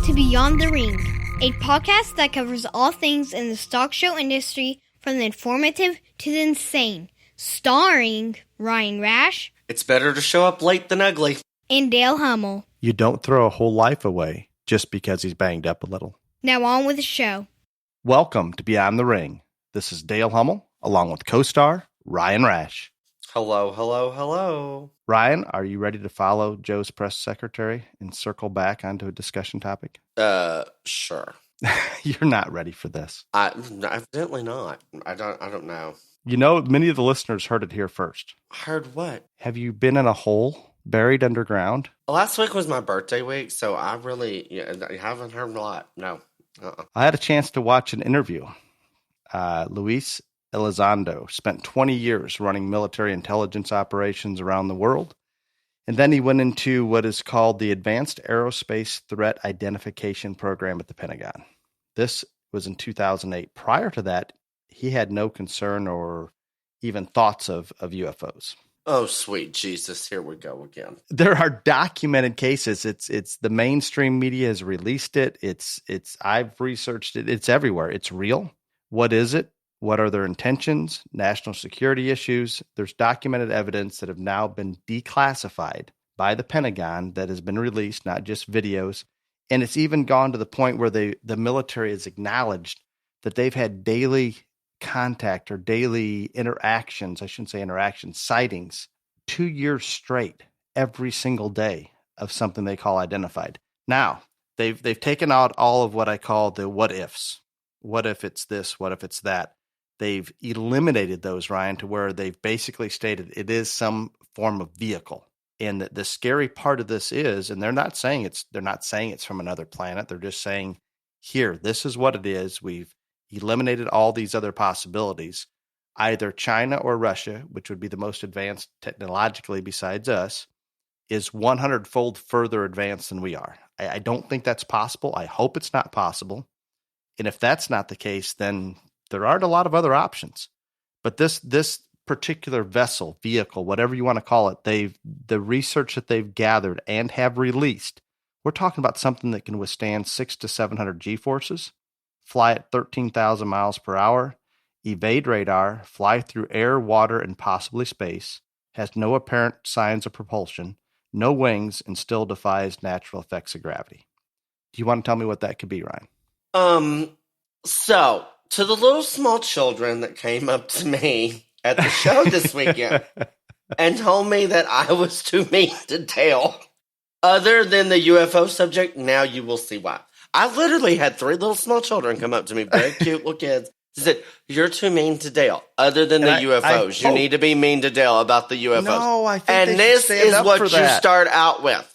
to Beyond the Ring, a podcast that covers all things in the stock show industry from the informative to the insane, starring Ryan Rash. It's better to show up late than ugly. And Dale Hummel. You don't throw a whole life away just because he's banged up a little. Now on with the show. Welcome to Beyond the Ring. This is Dale Hummel, along with co-star Ryan Rash. Hello, hello, hello. Ryan, are you ready to follow Joe's press secretary and circle back onto a discussion topic? Sure. You're not ready for this. Evidently not. I don't know. You know, many of the listeners heard it here first. Heard what? Have you been in a hole buried underground? Last week was my birthday week, so I haven't heard a lot. No. I had a chance to watch an interview. Luis Elizondo spent 20 years running military intelligence operations around the world. And then he went into what is called the Advanced Aerospace Threat Identification Program at the Pentagon. This was in 2008. Prior to that, he had no concern or even thoughts of UFOs. Oh, sweet Jesus. Here we go again. There are documented cases. It's the mainstream media has released it. I've researched it. It's everywhere. It's real. What is it? What are their intentions? National security issues. There's documented evidence that have now been declassified by the Pentagon that has been released, not just videos. And it's even gone to the point where the military has acknowledged that they've had daily contact or daily interactions, I shouldn't say interactions, sightings, 2 years straight, every single day of something they call identified. Now, they've taken out all of what I call the what ifs. What if it's this? What if it's that? They've eliminated those, Ryan, to where they've basically stated it is some form of vehicle. And the scary part of this is, and they're not saying it's from another planet. They're just saying, here, this is what it is. We've eliminated all these other possibilities. Either China or Russia, which would be the most advanced technologically besides us, is 100-fold further advanced than we are. I don't think that's possible. I hope it's not possible. And if that's not the case, then there aren't a lot of other options. But this particular vehicle, whatever you want to call it, the research that they've gathered and have released, we're talking about something that can withstand 600 to 700 G-forces, fly at 13,000 miles per hour, evade radar, fly through air, water, and possibly space, has no apparent signs of propulsion, no wings, and still defies natural effects of gravity. Do you want to tell me what that could be, Ryan? So, to the little small children that came up to me at the show this weekend and told me that I was too mean to Dale, other than the UFO subject, now you will see why. I literally had 3 little small children come up to me, very cute little kids. They said, "You're too mean to Dale. Other than the UFOs, you need to be mean to Dale about the UFOs." No, I think and this is what you start out with.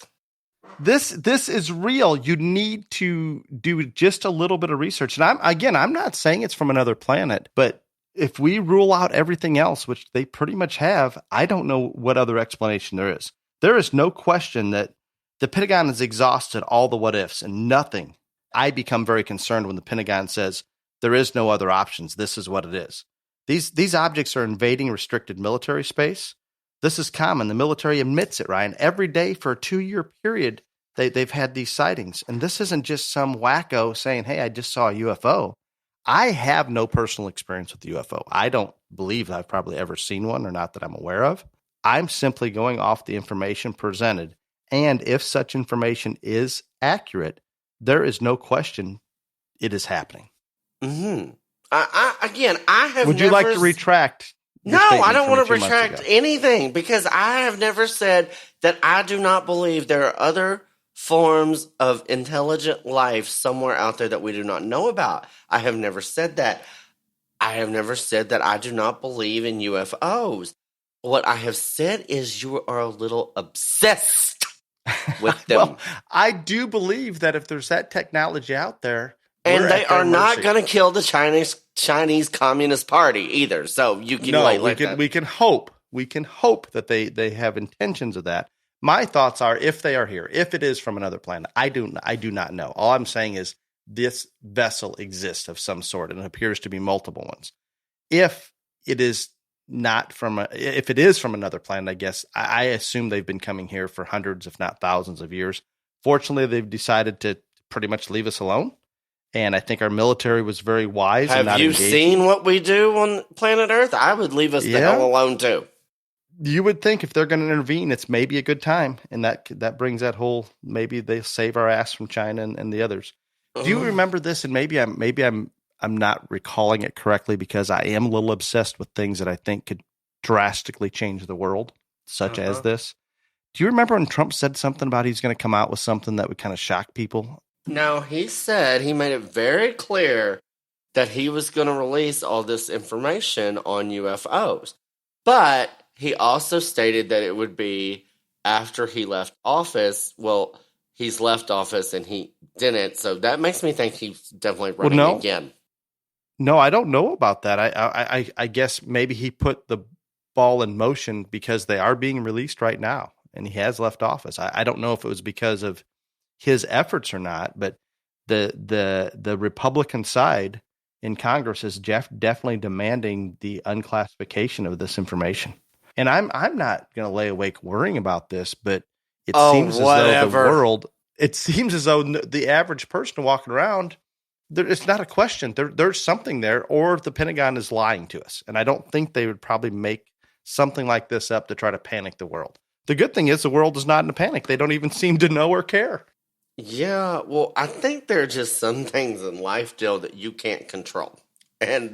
This is real. You need to do just a little bit of research. And I'm not saying it's from another planet, but if we rule out everything else, which they pretty much have, I don't know what other explanation there is. There is no question that the Pentagon has exhausted all the what ifs and nothing. I become very concerned when the Pentagon says there is no other options. This is what it is. These objects are invading restricted military space. This is common. The military admits it, Ryan. Every day for a 2-year period, they've had these sightings. And this isn't just some wacko saying, hey, I just saw a UFO. I have no personal experience with the UFO. I don't believe I've probably ever seen one, or not that I'm aware of. I'm simply going off the information presented. And if such information is accurate, there is no question it is happening. Mm-hmm. I have Would you like to retract? No, I don't want to retract anything, because I have never said that I do not believe there are other forms of intelligent life somewhere out there that we do not know about. I have never said that. I have never said that I do not believe in UFOs. What I have said is you are a little obsessed with them. Well, I do believe that if there's that technology out there, and they are not going to kill the Chinese Communist Party either. So you can we can hope that they have intentions of that. My thoughts are, if they are here, if it is from another planet, I do not know. All I'm saying is this vessel exists of some sort, and it appears to be multiple ones. If it is if it is from another planet, I guess I assume they've been coming here for hundreds, if not thousands of years. Fortunately, they've decided to pretty much leave us alone. And I think our military was very wise. Have in not you engaging. seen what we do on planet Earth? I would leave us the hell alone too. You would think if they're going to intervene, it's maybe a good time. And that brings that whole, maybe they save our ass from China and the others. Do you remember this? And maybe I'm not recalling it correctly because I am a little obsessed with things that I think could drastically change the world, such as this. Do you remember when Trump said something about he's going to come out with something that would kind of shock people? No, he made it very clear that he was going to release all this information on UFOs. But he also stated that it would be after he left office. Well, he's left office and he didn't. So that makes me think he's definitely running again. No, I don't know about that. I guess maybe he put the ball in motion because they are being released right now and he has left office. I don't know if it was because of his efforts or not, but the Republican side in Congress is definitely demanding the unclassification of this information. And I'm not going to lay awake worrying about this, but it seems as though it seems as though the average person walking around, it's not a question. There's something there, or the Pentagon is lying to us. And I don't think they would probably make something like this up to try to panic the world. The good thing is the world is not in a panic. They don't even seem to know or care. Yeah, well, I think there are just some things in life, Jill, that you can't control. And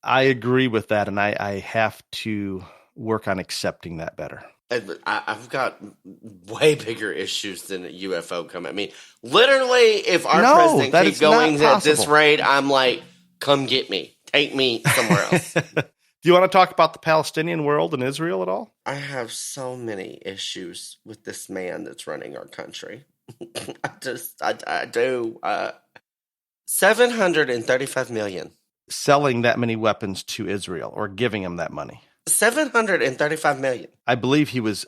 I agree with that, and I have to work on accepting that better. I've got way bigger issues than a UFO coming. I mean, literally, if our president keeps going at this rate, I'm like, come get me. Take me somewhere else. Do you want to talk about the Palestinian world and Israel at all? I have so many issues with this man that's running our country. I do. 735 million. Selling that many weapons to Israel or giving them that money. 735 million. I believe he was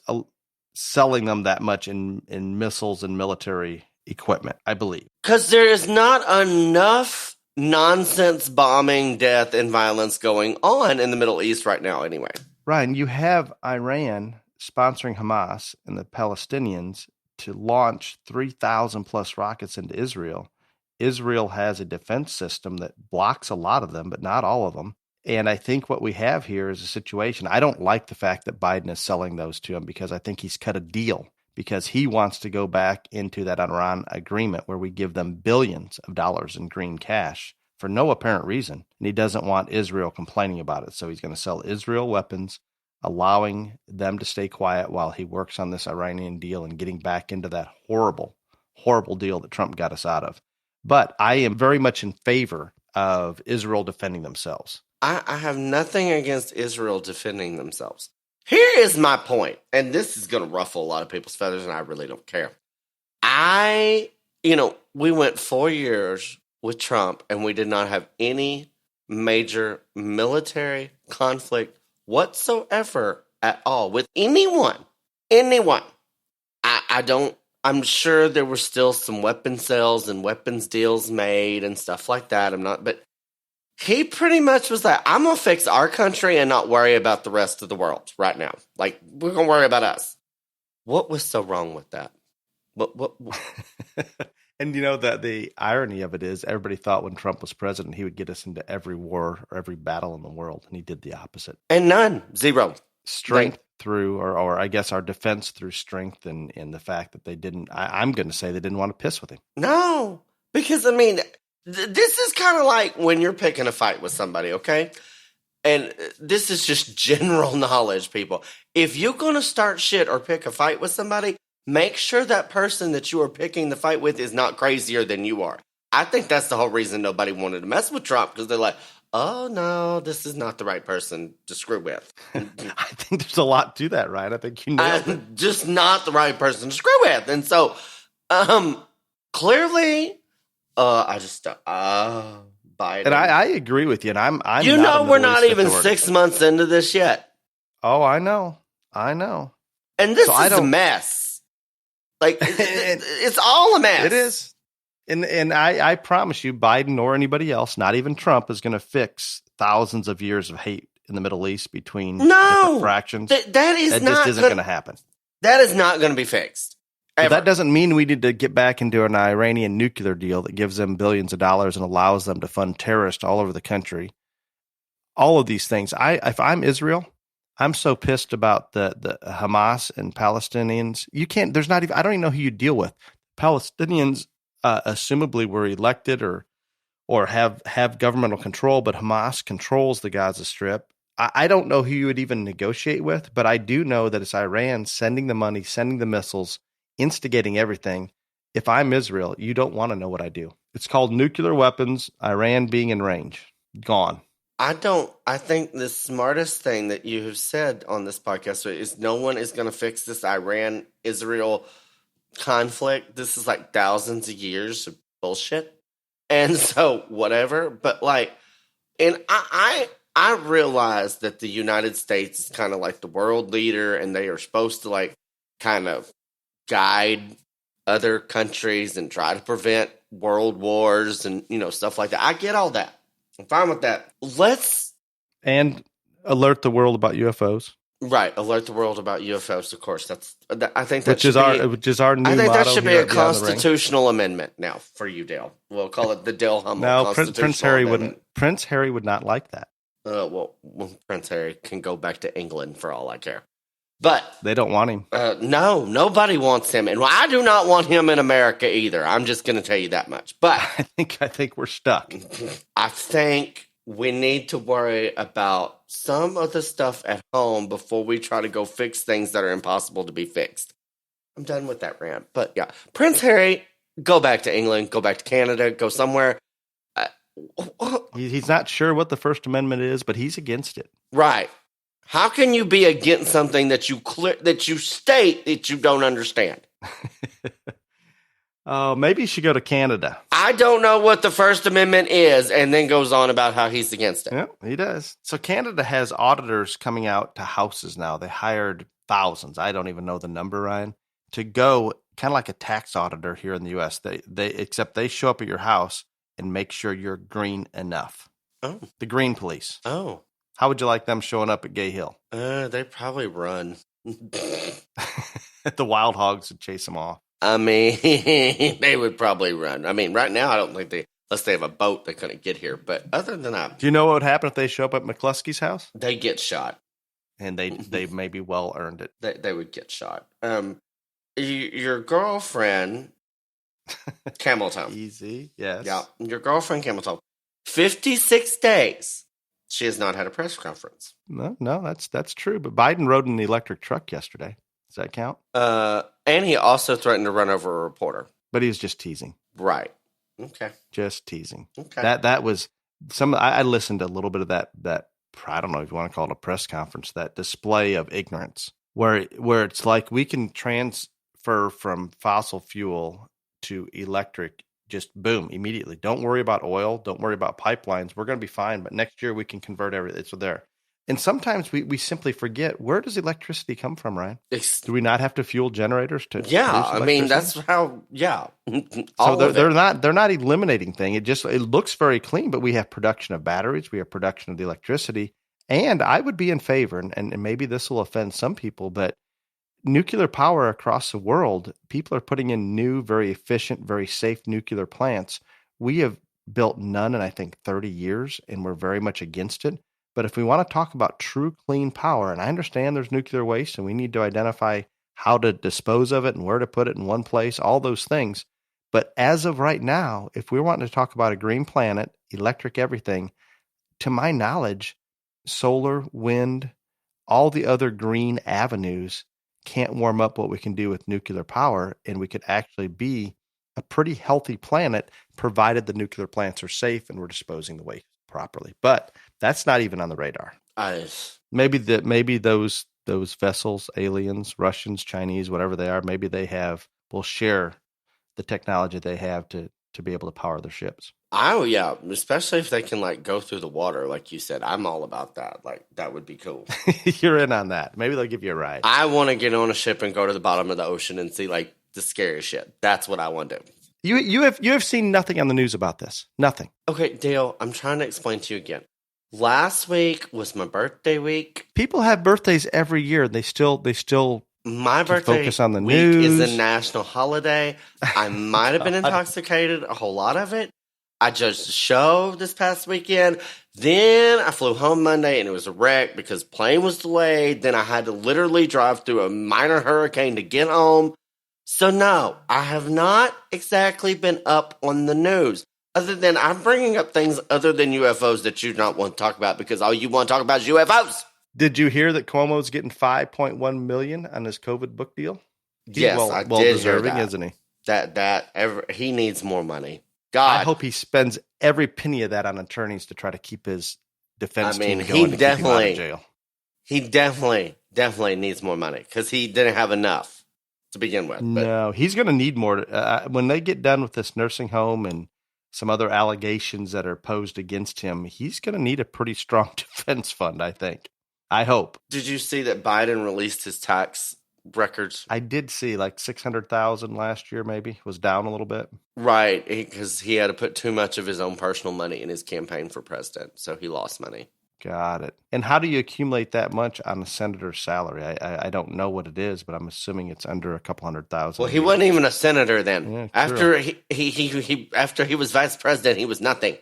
selling them that much in missiles and military equipment, I believe. Because there is not enough nonsense bombing, death, and violence going on in the Middle East right now anyway. Ryan, you have Iran sponsoring Hamas and the Palestinians to launch 3,000 plus rockets into Israel. Israel has a defense system that blocks a lot of them, but not all of them. And I think what we have here is a situation. I don't like the fact that Biden is selling those to him because I think he's cut a deal because he wants to go back into that Iran agreement where we give them billions of dollars in green cash for no apparent reason. And he doesn't want Israel complaining about it. So he's going to sell Israel weapons, allowing them to stay quiet while he works on this Iranian deal and getting back into that horrible, horrible deal that Trump got us out of. But I am very much in favor of Israel defending themselves. I have nothing against Israel defending themselves. Here is my point, and this is going to ruffle a lot of people's feathers, and I really don't care. We went 4 years with Trump, and we did not have any major military conflict whatsoever at all with anyone. I'm sure there were still some weapon sales and weapons deals made and stuff like that. But he pretty much was like, I'm going to fix our country and not worry about the rest of the world right now. Like, we're going to worry about us. What was so wrong with that? What? And the irony of it is everybody thought when Trump was president, he would get us into every war or every battle in the world. And he did the opposite. And none. Zero. Strength through, or I guess our defense through strength and the fact that they didn't, I'm going to say they didn't want to piss with him. No, because this is kind of like when you're picking a fight with somebody, okay? And this is just general knowledge, people. If you're going to start shit or pick a fight with somebody, make sure that person that you are picking the fight with is not crazier than you are. I think that's the whole reason nobody wanted to mess with Trump, because they're like, oh, no, this is not the right person to screw with. I think there's a lot to that, right? I think you nailed it. Just not the right person to screw with. And so, clearly, Biden. And I agree with you. And I'm we're not even 6 months into this yet. Oh, I know. And this is a mess. Like, it's all a mess. It is. And I promise you, Biden or anybody else, not even Trump, is going to fix thousands of years of hate in the Middle East between different fractions. That just isn't going to happen. That is not going to be fixed. But Ever. that doesn't mean we need to get back into an Iranian nuclear deal that gives them billions of dollars and allows them to fund terrorists all over the country. All of these things. If I'm Israel, I'm so pissed about the Hamas and Palestinians. You can't. There's not even. I don't even know who you deal with. Palestinians, assumably, were elected or have governmental control, but Hamas controls the Gaza Strip. I don't know who you would even negotiate with, but I do know that it's Iran sending the money, sending the missiles, instigating everything. If I'm Israel, you don't want to know what I do. It's called nuclear weapons, Iran being in range. Gone. I think the smartest thing that you have said on this podcast is no one is going to fix this Iran-Israel conflict. This is like thousands of years of bullshit. And so whatever, but and I realize that the United States is kind of like the world leader and they are supposed to kind of guide other countries and try to prevent world wars and, stuff like that. I get all that. I'm fine with that. And alert the world about UFOs. Right, alert the world about UFOs. Of course, I think which is our new. I think motto that should be here a at Beyond the Ring. constitutional amendment now for you, Dale. We'll call it the Dale Hummel. No, constitutional Prince Harry amendment. wouldn't. Prince Harry would not like that. Well, Prince Harry can go back to England for all I care. But they don't want him. No, nobody wants him, and I do not want him in America either. I'm just going to tell you that much. But I think we're stuck. I think we need to worry about some of the stuff at home before we try to go fix things that are impossible to be fixed. I'm done with that rant. But yeah, Prince Harry, go back to England, go back to Canada, go somewhere. He's not sure what the First Amendment is, but he's against it. Right. How can you be against something that you state that you don't understand? Oh, maybe you should go to Canada. I don't know what the First Amendment is, and then goes on about how he's against it. Yeah, he does. So Canada has auditors coming out to houses now. They hired thousands. I don't even know the number, Ryan, to go kind of like a tax auditor here in the U.S. Except they show up at your house and make sure you're green enough. Oh. The green police. Oh. How would you like them showing up at Gay Hill? They probably run. The wild hogs would chase them off. I mean, they would probably run. I mean, right now, I don't think unless they have a boat, they couldn't get here. But other than that. Do you know what would happen if they show up at McCluskey's house? They get shot. And they maybe well earned it. They would get shot. Your girlfriend, Camel Toe. Easy, yes. Yeah, your girlfriend, Camel Toe. 56 days. She has not had a press conference. No, that's true. But Biden rode in the electric truck yesterday. Does that count? And he also threatened to run over a reporter. But he was just teasing. Right. Okay. Just teasing. Okay. That was some. I listened to a little bit of that. I don't know if you want to call it a press conference. That display of ignorance, where it's like we can transfer from fossil fuel to electric. Just boom, immediately. Don't worry about oil. Don't worry about pipelines. We're going to be fine. But next year we can convert everything. So there. And sometimes we simply forget, where does electricity come from, Ryan? Do we not have to fuel generators to? Yeah, I mean that's how. Yeah. So they're not eliminating thing. It looks very clean, but we have production of batteries, we have production of the electricity, and I would be in favor. And maybe this will offend some people, but nuclear power across the world, people are putting in new, very efficient, very safe nuclear plants. We have built none in, I think, 30 years, and we're very much against it. But if we want to talk about true clean power, and I understand there's nuclear waste, and we need to identify how to dispose of it and where to put it in one place, all those things. But as of right now, if we're wanting to talk about a green planet, electric everything, to my knowledge, solar, wind, all the other green avenues can't warm up what we can do with nuclear power, and we could actually be a pretty healthy planet, provided the nuclear plants are safe and we're disposing the waste properly. But that's not even on the radar. Maybe those vessels, aliens, Russians, Chinese, whatever they are, maybe will share the technology they have to be able to power their ships. Oh yeah, especially if they can go through the water, like you said. I'm all about that. That would be cool. You're in on that. Maybe they'll give you a ride. I want to get on a ship and go to the bottom of the ocean and see the scariest shit. That's what I want to do. You have seen nothing on the news about this. Nothing. Okay, Dale, I'm trying to explain to you again. Last week was my birthday week. People have birthdays every year. They still My birthday focus on the week news. is a national holiday. I might have been intoxicated, a whole lot of it. I judged the show this past weekend. Then I flew home Monday and it was a wreck because plane was delayed. Then I had to literally drive through a minor hurricane to get home. So no, I have not exactly been up on the news. Other than I'm bringing up things other than UFOs that you don't want to talk about because all you want to talk about is UFOs. Did you hear that Cuomo's getting $5.1 million on his COVID book deal? He's Yes, I did hear deserving, that. isn't he? He needs more money. God, I hope he spends every penny of that on attorneys to try to keep his defense team going. He to keep him out of jail. He definitely needs more money because he didn't have enough to begin with. But No, he's going to need more. When they get done with this nursing home and some other allegations that are posed against him, he's going to need a pretty strong defense fund, I think. I hope. Did you see that Biden released his tax records? I did see like 600,000 last year, maybe was down a little bit. Right, because he had to put too much of his own personal money in his campaign for president, so he lost money. Got it. And how do you accumulate that much on a senator's salary? I don't know what it is, but I'm assuming it's under a couple 100,000. Well, he wasn't even a senator then. Yeah, after he was vice president, he was nothing.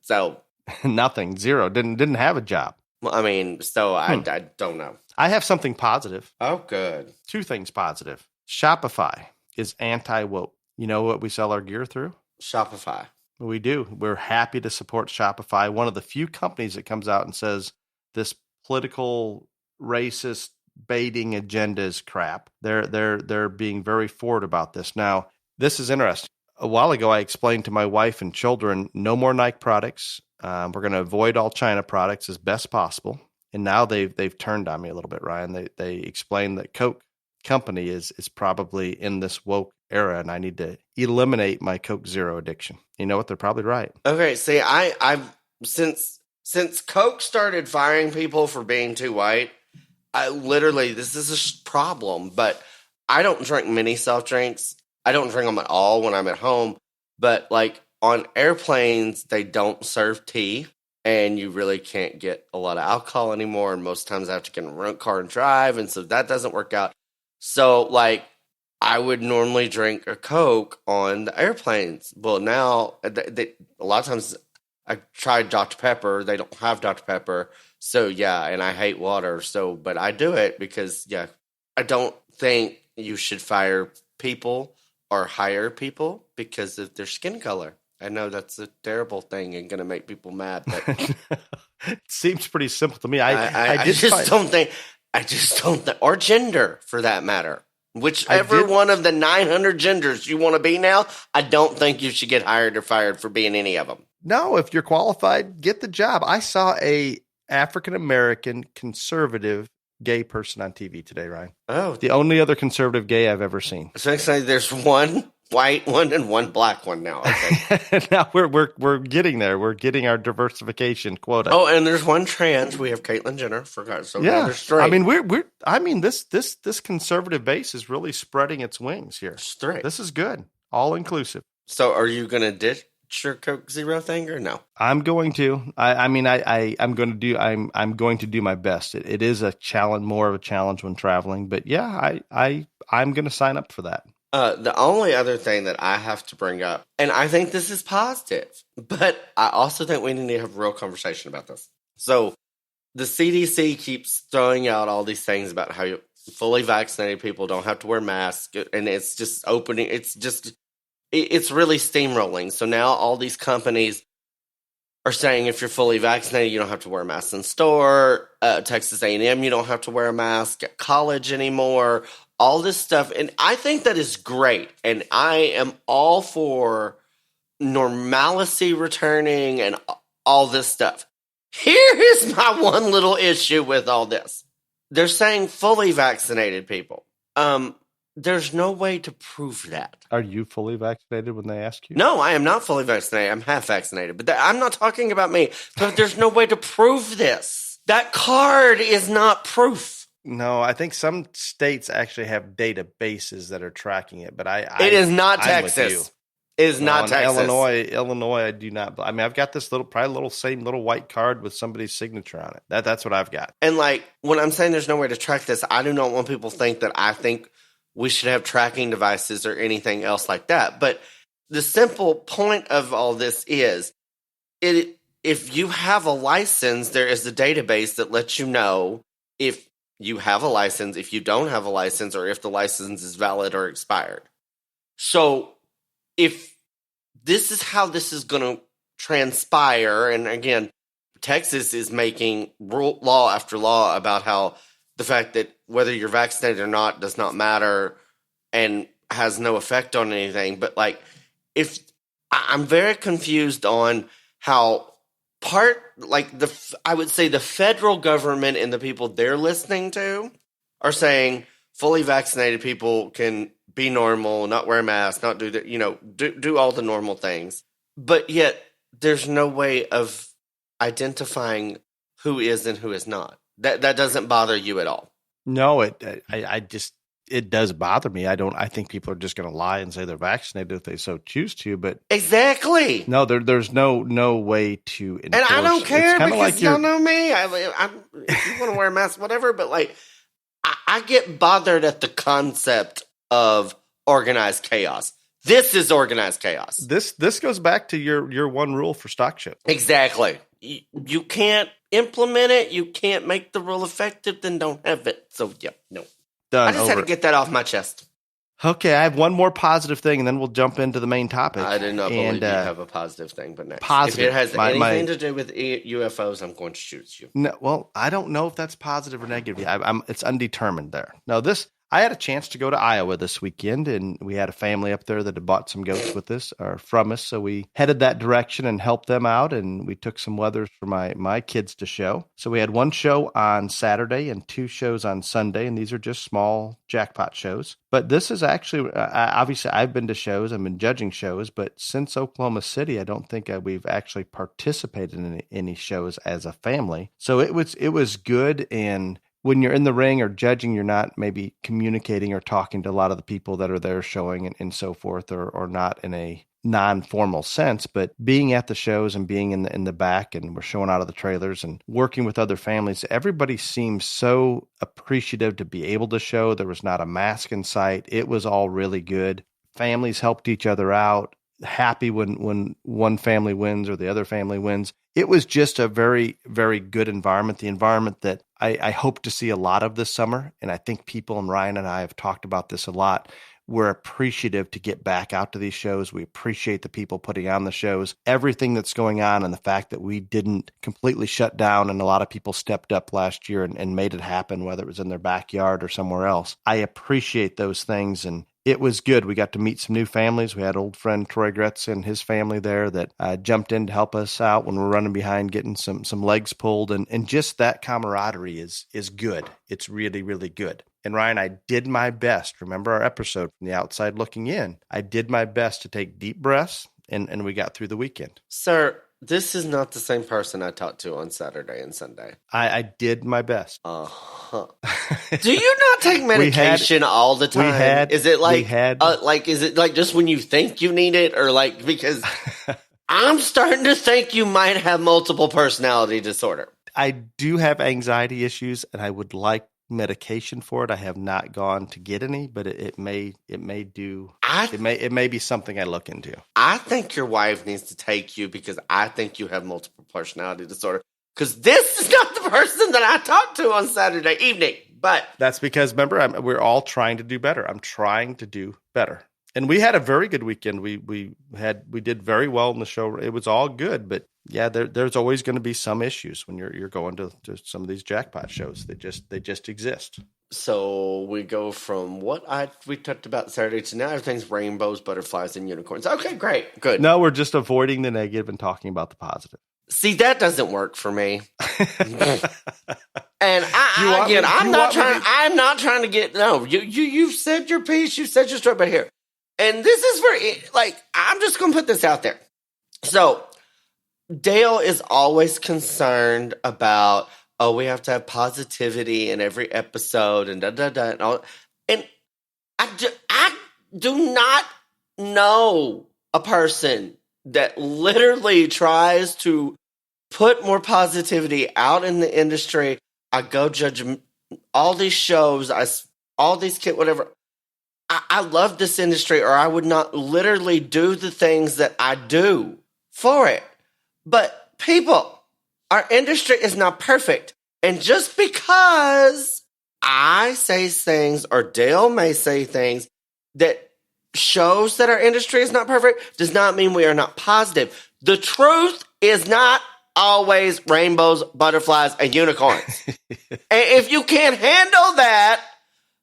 So nothing, zero. Didn't have a job. Well, I mean, so I don't know. I have something positive. Oh, good. Two things positive. Shopify is anti-woke. You know what we sell our gear through? Shopify. We do. We're happy to support Shopify. One of the few companies that comes out and says this political, racist, baiting agenda is crap. They're being very forward about this. Now, this is interesting. A while ago, I explained to my wife and children, no more Nike products. We're going to avoid all China products as best possible. And now they've turned on me a little bit, Ryan. They explained that Coke company is probably in this woke era, and I need to eliminate my Coke Zero addiction. You know what? They're probably right. Okay, see, I've since Coke started firing people for being too white, this is a problem. But I don't drink many soft drinks. I don't drink them at all when I'm at home. But like on airplanes, they don't serve tea. And you really can't get a lot of alcohol anymore. And most times I have to get in a rental car and drive. And so that doesn't work out. So, like, I would normally drink a Coke on the airplanes. Well, now, a lot of times I tried Dr. Pepper. They don't have Dr. Pepper. So, yeah, and I hate water. So, but I do it because, yeah, I don't think you should fire people or hire people because of their skin color. I know that's a terrible thing and going to make people mad, but it seems pretty simple to me. I just don't think, or gender for that matter. Whichever one of the 900 genders you want to be now, I don't think you should get hired or fired for being any of them. No, if you're qualified, get the job. I saw a African-American conservative gay person on TV today, Ryan. Oh, the only other conservative gay I've ever seen. So actually, there's one white one and one black one now. Okay. Now we're getting there. We're getting our diversification quota. Oh, and there's one trans. We have Caitlyn Jenner. Forgot. So yeah, they're straight. I mean this conservative base is really spreading its wings here. Straight. This is good. All inclusive. So are you going to ditch your Coke Zero thing or no? I'm going to. I'm going to do my best. It is a challenge, more of a challenge when traveling, but yeah, I'm going to sign up for that. The only other thing that I have to bring up, and I think this is positive, but I also think we need to have a real conversation about this. So the CDC keeps throwing out all these things about how fully vaccinated people don't have to wear masks, and it's just opening. It's really steamrolling. So now all these companies are saying if you're fully vaccinated, you don't have to wear a mask in store. Texas A&M, you don't have to wear a mask at college anymore. All this stuff. And I think that is great. And I am all for normalcy returning and all this stuff. Here is my one little issue with all this. They're saying fully vaccinated people. There's no way to prove that. Are you fully vaccinated when they ask you? No, I am not fully vaccinated. I'm half vaccinated. But I'm not talking about me. But there's no way to prove this. That card is not proof. No, I think some states actually have databases that are tracking it, but it is not Texas. is No, not in Texas. Illinois, I do not. I mean, I've got this same little white card with somebody's signature on it. That's what I've got. And like when I'm saying there's no way to track this, I do not want people to think that I think we should have tracking devices or anything else like that. But the simple point of all this is, if you have a license, there is a database that lets you know if you have a license, if you don't have a license, or if the license is valid or expired. So if this is how this is going to transpire, and again, Texas is making law after law about how the fact that whether you're vaccinated or not does not matter and has no effect on anything. But like, if I'm very confused on how I would say the federal government and the people they're listening to are saying fully vaccinated people can be normal, not wear a mask, not do do all the normal things. But yet there's no way of identifying who is and who is not. That doesn't bother you at all. No, it does bother me. I think people are just going to lie and say they're vaccinated if they so choose to, but exactly. No, there's no way to enforce. And I don't care because like y'all know me. If you want to wear a mask, whatever, but like, I get bothered at the concept of organized chaos. This is organized chaos. This goes back to your one rule for stock show. Exactly. You can't implement it. You can't make the rule effective. Then don't have it. So yeah, no. Done. I just had to get that off my chest. Okay, I have one more positive thing, and then we'll jump into the main topic. I did not believe you have a positive thing, but next. Positive. If it has anything to do with UFOs, I'm going to shoot you. No, well, I don't know if that's positive or negative. It's undetermined there. No, I had a chance to go to Iowa this weekend, and we had a family up there that had bought some goats with us or from us. So we headed that direction and helped them out, and we took some weathers for my kids to show. So we had one show on Saturday and 2 shows on Sunday, and these are just small jackpot shows. But this is actually, obviously, I've been to shows, I've been judging shows, but since Oklahoma City, I don't think we've actually participated in any shows as a family. So it was good. And when you're in the ring or judging, you're not maybe communicating or talking to a lot of the people that are there showing and so forth, or not in a non-formal sense, but being at the shows and being in the back, and we're showing out of the trailers and working with other families, everybody seems so appreciative to be able to show. There was not a mask in sight. It was all really good. Families helped each other out, happy when one family wins or the other family wins. It was just a very, very good environment, the environment that I hope to see a lot of this summer. And I think people, and Ryan and I have talked about this a lot, we're appreciative to get back out to these shows. We appreciate the people putting on the shows, everything that's going on, and the fact that we didn't completely shut down and a lot of people stepped up last year and made it happen, whether it was in their backyard or somewhere else. I appreciate those things, and it was good. We got to meet some new families. We had old friend Troy Gretz and his family there that jumped in to help us out when we're running behind, getting some legs pulled. And just that camaraderie is good. It's really, really good. And Ryan, I did my best. Remember our episode from the outside looking in? I did my best to take deep breaths, and we got through the weekend. Sir, this is not the same person I talked to on Saturday and Sunday. I did my best. Uh-huh. Do you not take medication all the time? Is it like just when you think you need it, or like, because I'm starting to think you might have multiple personality disorder. I do have anxiety issues, and I would like medication for it. I have not gone to get any, but it may be something I look into. I think your wife needs to take you, because I think you have multiple personality disorder. Because this is not the person that I talked to on Saturday evening. But that's because, remember, we're all trying to do better. I'm trying to do better. And we had a very good weekend. We did very well in the show. It was all good, but yeah, there's always going to be some issues when you're going to some of these jackpot shows. They just exist. So we go from we talked about Saturday to now everything's rainbows, butterflies, and unicorns. Okay, great, good. No, we're just avoiding the negative and talking about the positive. See, that doesn't work for me. And I'm not trying to get, no, you've said your piece, you said your story, but here. And this is where, I'm just going to put this out there. So Dale is always concerned about, we have to have positivity in every episode and and all. And I do not know a person that literally tries to put more positivity out in the industry. I go judge all these shows, all these kids, whatever. I love this industry, or I would not literally do the things that I do for it. But people, our industry is not perfect. And just because I say things or Dale may say things that shows that our industry is not perfect does not mean we are not positive. The truth is not always rainbows, butterflies, and unicorns. And if you can't handle that,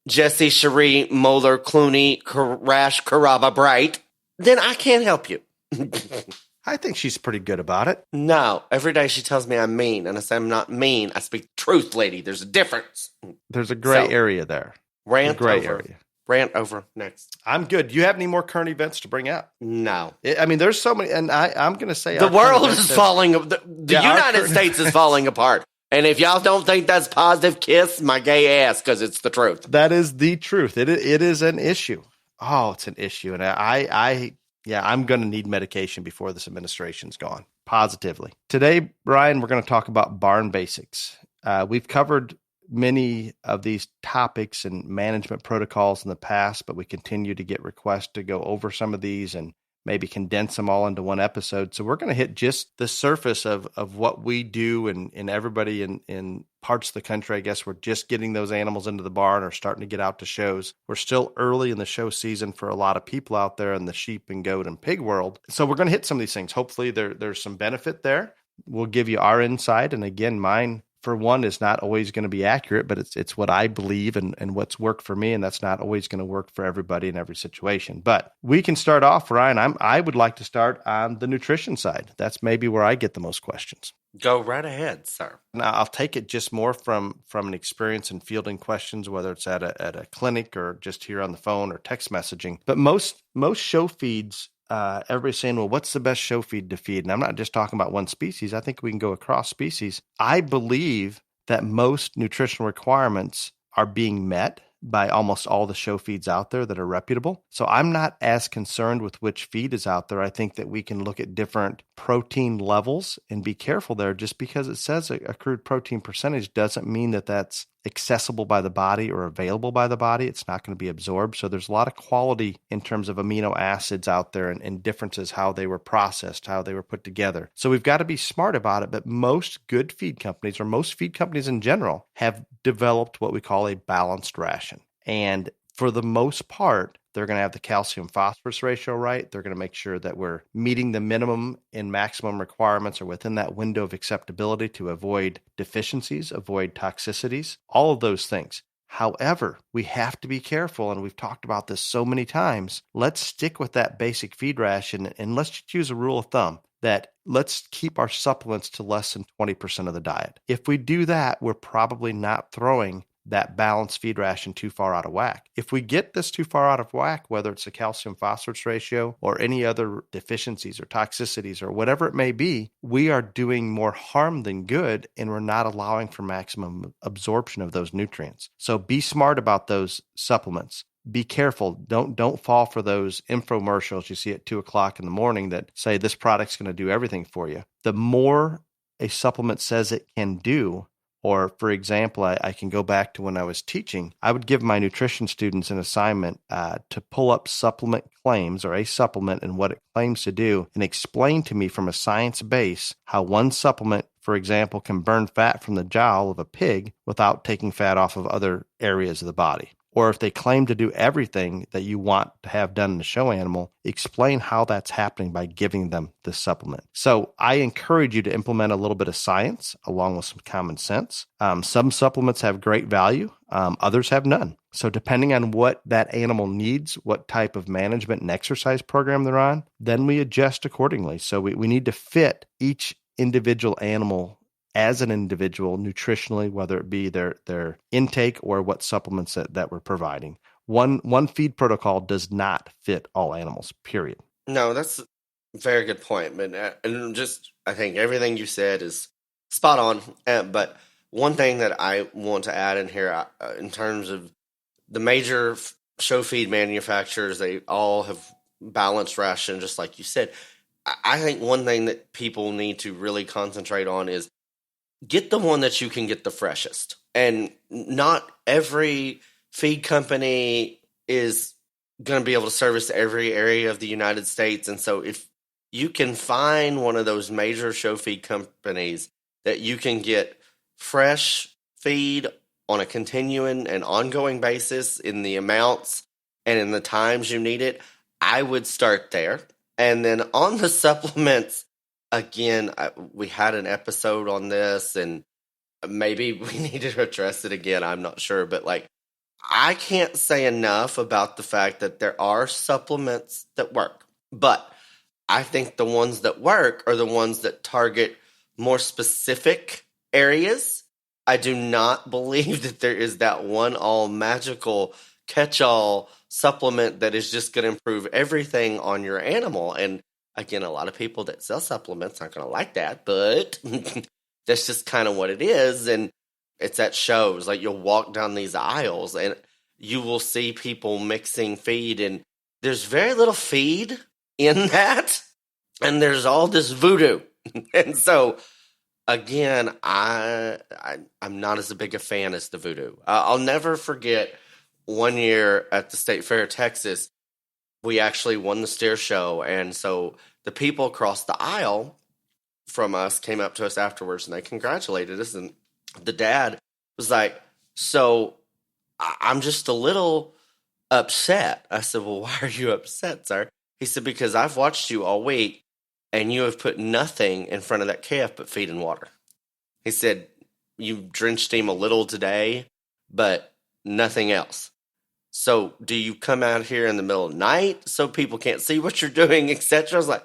Jesse, Cherie, Moeller, Clooney, Rash, Caraba, Bright, then I can't help you. I think she's pretty good about it. No, every day she tells me I'm mean, and I say I'm not mean. I speak truth, lady. There's a difference. There's a gray area there. Rant gray over. Area. Rant over next. I'm good. Do you have any more current events to bring up? No. I mean, there's so many, and I'm going to say the world is falling. The United States is falling apart. And if y'all don't think that's positive, kiss my gay ass, because it's the truth. That is the truth. It is an issue. Oh, it's an issue, and I'm going to need medication before this administration's gone. Positively. Today, Brian, we're going to talk about barn basics. We've covered many of these topics and management protocols in the past, but we continue to get requests to go over some of these and maybe condense them all into one episode. So we're going to hit just the surface of what we do, and everybody in parts of the country, I guess, we're just getting those animals into the barn or starting to get out to shows. We're still early in the show season for a lot of people out there in the sheep and goat and pig world. So we're going to hit some of these things. Hopefully there's some benefit there. We'll give you our insight. And again, mine, for one, is not always going to be accurate, but it's what I believe and what's worked for me, and that's not always going to work for everybody in every situation. But we can start off, Ryan. I would like to start on the nutrition side. That's maybe where I get the most questions. Go right ahead, sir. Now, I'll take it just more from an experience in fielding questions, whether it's at a clinic or just here on the phone or text messaging. But most show feeds, everybody's saying, well, what's the best show feed to feed? And I'm not just talking about one species. I think we can go across species. I believe that most nutritional requirements are being met by almost all the show feeds out there that are reputable. So I'm not as concerned with which feed is out there. I think that we can look at different protein levels and be careful there. Just because it says a crude protein percentage doesn't mean that that's accessible by the body or available by the body. It's not going to be absorbed. So there's a lot of quality in terms of amino acids out there and differences, how they were processed, how they were put together. So we've got to be smart about it. But most good feed companies, or most feed companies in general, have developed what we call a balanced ration. And for the most part, they're going to have the calcium phosphorus ratio right. They're going to make sure that we're meeting the minimum and maximum requirements or within that window of acceptability to avoid deficiencies, avoid toxicities, all of those things. However, we have to be careful, and we've talked about this so many times. Let's stick with that basic feed ration, and let's just use a rule of thumb that let's keep our supplements to less than 20% of the diet. If we do that, we're probably not throwing that balanced feed ration too far out of whack. If we get this too far out of whack, whether it's a calcium phosphorus ratio or any other deficiencies or toxicities or whatever it may be, we are doing more harm than good, and we're not allowing for maximum absorption of those nutrients. So be smart about those supplements. Be careful. Don't fall for those infomercials you see at 2:00 in the morning that say this product's going to do everything for you. The more a supplement says it can do, or, for example, I can go back to when I was teaching. I would give my nutrition students an assignment to pull up supplement claims or a supplement and what it claims to do and explain to me from a science base how one supplement, for example, can burn fat from the jowl of a pig without taking fat off of other areas of the body. Or if they claim to do everything that you want to have done in the show animal, explain how that's happening by giving them the supplement. So I encourage you to implement a little bit of science along with some common sense. Some supplements have great value. Others have none. So depending on what that animal needs, what type of management and exercise program they're on, then we adjust accordingly. So we need to fit each individual animal as an individual nutritionally, whether it be their intake or what supplements that we're providing. One feed protocol does not fit all animals, period. No, that's a very good point. And just, I think everything you said is spot on. But one thing that I want to add in here, in terms of the major show feed manufacturers, they all have balanced ration, just like you said. I think one thing that people need to really concentrate on is get the one that you can get the freshest. And not every feed company is going to be able to service every area of the United States. And so if you can find one of those major show feed companies that you can get fresh feed on a continuing and ongoing basis in the amounts and in the times you need it, I would start there. And then on the supplements, again, we had an episode on this, and maybe we need to address it again. I'm not sure. But like, I can't say enough about the fact that there are supplements that work. But I think the ones that work are the ones that target more specific areas. I do not believe that there is that one all magical catch-all supplement that is just going to improve everything on your animal. And again, a lot of people that sell supplements aren't going to like that, but that's just kind of what it is. And it's at shows. Like, you'll walk down these aisles and you will see people mixing feed, and there's very little feed in that. And there's all this voodoo. And so, again, I'm not as big a fan as the voodoo. I'll never forget one year at the State Fair of Texas, we actually won the steer show. And so the people across the aisle from us came up to us afterwards and they congratulated us. And the dad was like, so I'm just a little upset. I said, well, why are you upset, sir? He said, because I've watched you all week and you have put nothing in front of that calf but feed and water. He said, you drenched him a little today, but nothing else. So do you come out here in the middle of the night so people can't see what you're doing, etc.? I was like,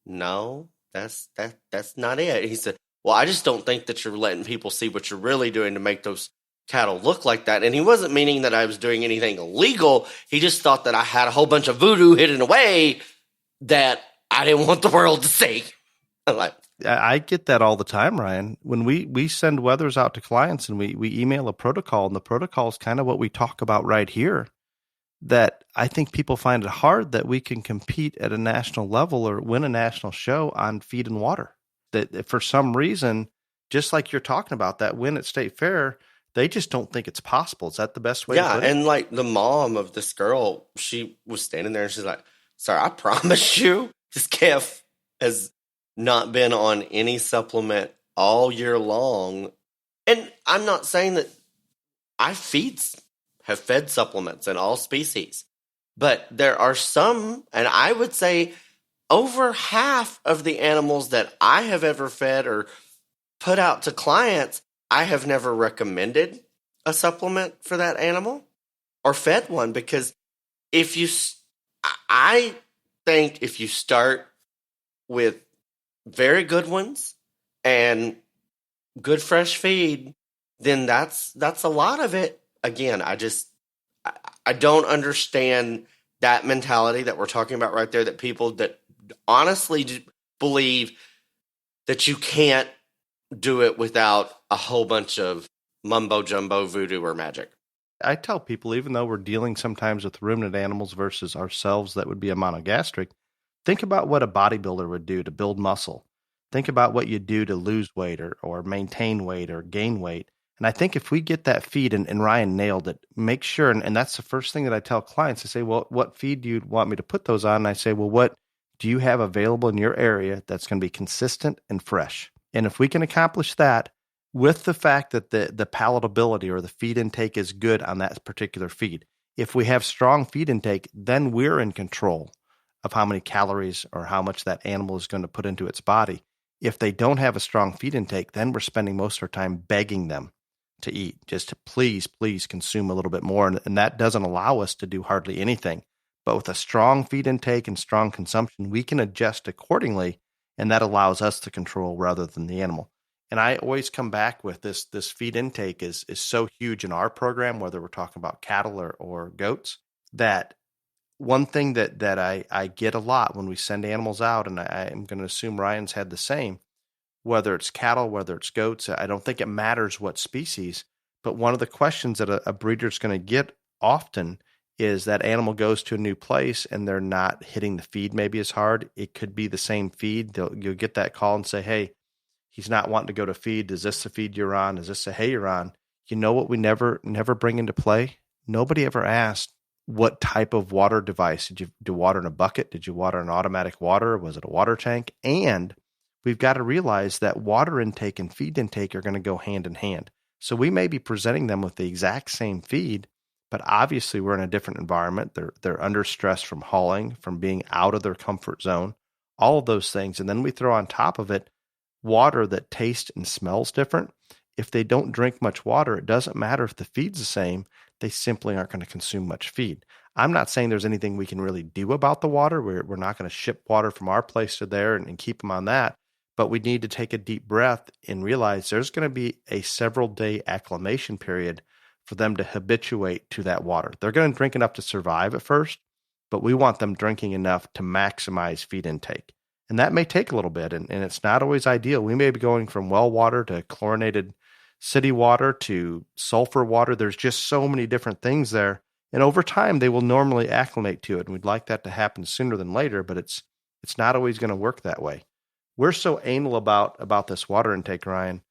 no, that's not it. He said, well, I just don't think that you're letting people see what you're really doing to make those cattle look like that. And he wasn't meaning that I was doing anything illegal. He just thought that I had a whole bunch of voodoo hidden away that I didn't want the world to see. I'm like, I get that all the time, Ryan. When we send weathers out to clients and we email a protocol, and the protocol is kind of what we talk about right here, that I think people find it hard that we can compete at a national level or win a national show on feed and water. That for some reason, just like you're talking about, that win at State Fair, they just don't think it's possible. Is that the best way to put it? Yeah, and like the mom of this girl, she was standing there and she's like, sir, I promise you, this calf has not been on any supplement all year long. And I'm not saying that I have fed supplements in all species, but there are some, and I would say over half of the animals that I have ever fed or put out to clients, I have never recommended a supplement for that animal or fed one, because I think if you start with very good ones and good fresh feed, then that's a lot of it. Again, I don't understand that mentality that we're talking about right there, that people that honestly believe that you can't do it without a whole bunch of mumbo jumbo voodoo or magic. I tell people, even though we're dealing sometimes with ruminant animals versus ourselves that would be a monogastric, think about what a bodybuilder would do to build muscle. Think about what you do to lose weight or maintain weight or gain weight. And I think if we get that feed, and Ryan nailed it, make sure, and that's the first thing that I tell clients. I say, well, what feed do you want me to put those on? And I say, well, what do you have available in your area that's going to be consistent and fresh? And if we can accomplish that with the fact that the palatability or the feed intake is good on that particular feed, if we have strong feed intake, then we're in control of how many calories or how much that animal is going to put into its body. If they don't have a strong feed intake, then we're spending most of our time begging them to eat, just to please consume a little bit more. And that doesn't allow us to do hardly anything. But with a strong feed intake and strong consumption, we can adjust accordingly, and that allows us to control rather than the animal. And I always come back with this feed intake is so huge in our program, whether we're talking about cattle or goats, that one thing that I get a lot when we send animals out, and I'm going to assume Ryan's had the same, whether it's cattle, whether it's goats, I don't think it matters what species, but one of the questions that a breeder's going to get often is that animal goes to a new place and they're not hitting the feed maybe as hard. It could be the same feed. You'll get that call and say, hey, he's not wanting to go to feed. Is this the feed you're on? Is this the hay you're on? You know what we never bring into play? Nobody ever asked, what type of water device? Did you do water in a bucket? Did you water an automatic water? Was it a water tank? And we've got to realize that water intake and feed intake are going to go hand in hand. So we may be presenting them with the exact same feed, but obviously we're in a different environment. They're under stress from hauling, from being out of their comfort zone, all of those things. And then we throw on top of it water that tastes and smells different. If they don't drink much water, it doesn't matter if the feed's the same. They simply aren't going to consume much feed. I'm not saying there's anything we can really do about the water. We're not going to ship water from our place to there and keep them on that. But we need to take a deep breath and realize there's going to be a several day acclimation period for them to habituate to that water. They're going to drink enough to survive at first, but we want them drinking enough to maximize feed intake. And that may take a little bit, and it's not always ideal. We may be going from well water to chlorinated city water to sulfur water. There's just so many different things there. And over time, they will normally acclimate to it. And we'd like that to happen sooner than later, but it's not always going to work that way. We're so anal about this water intake, Ryan.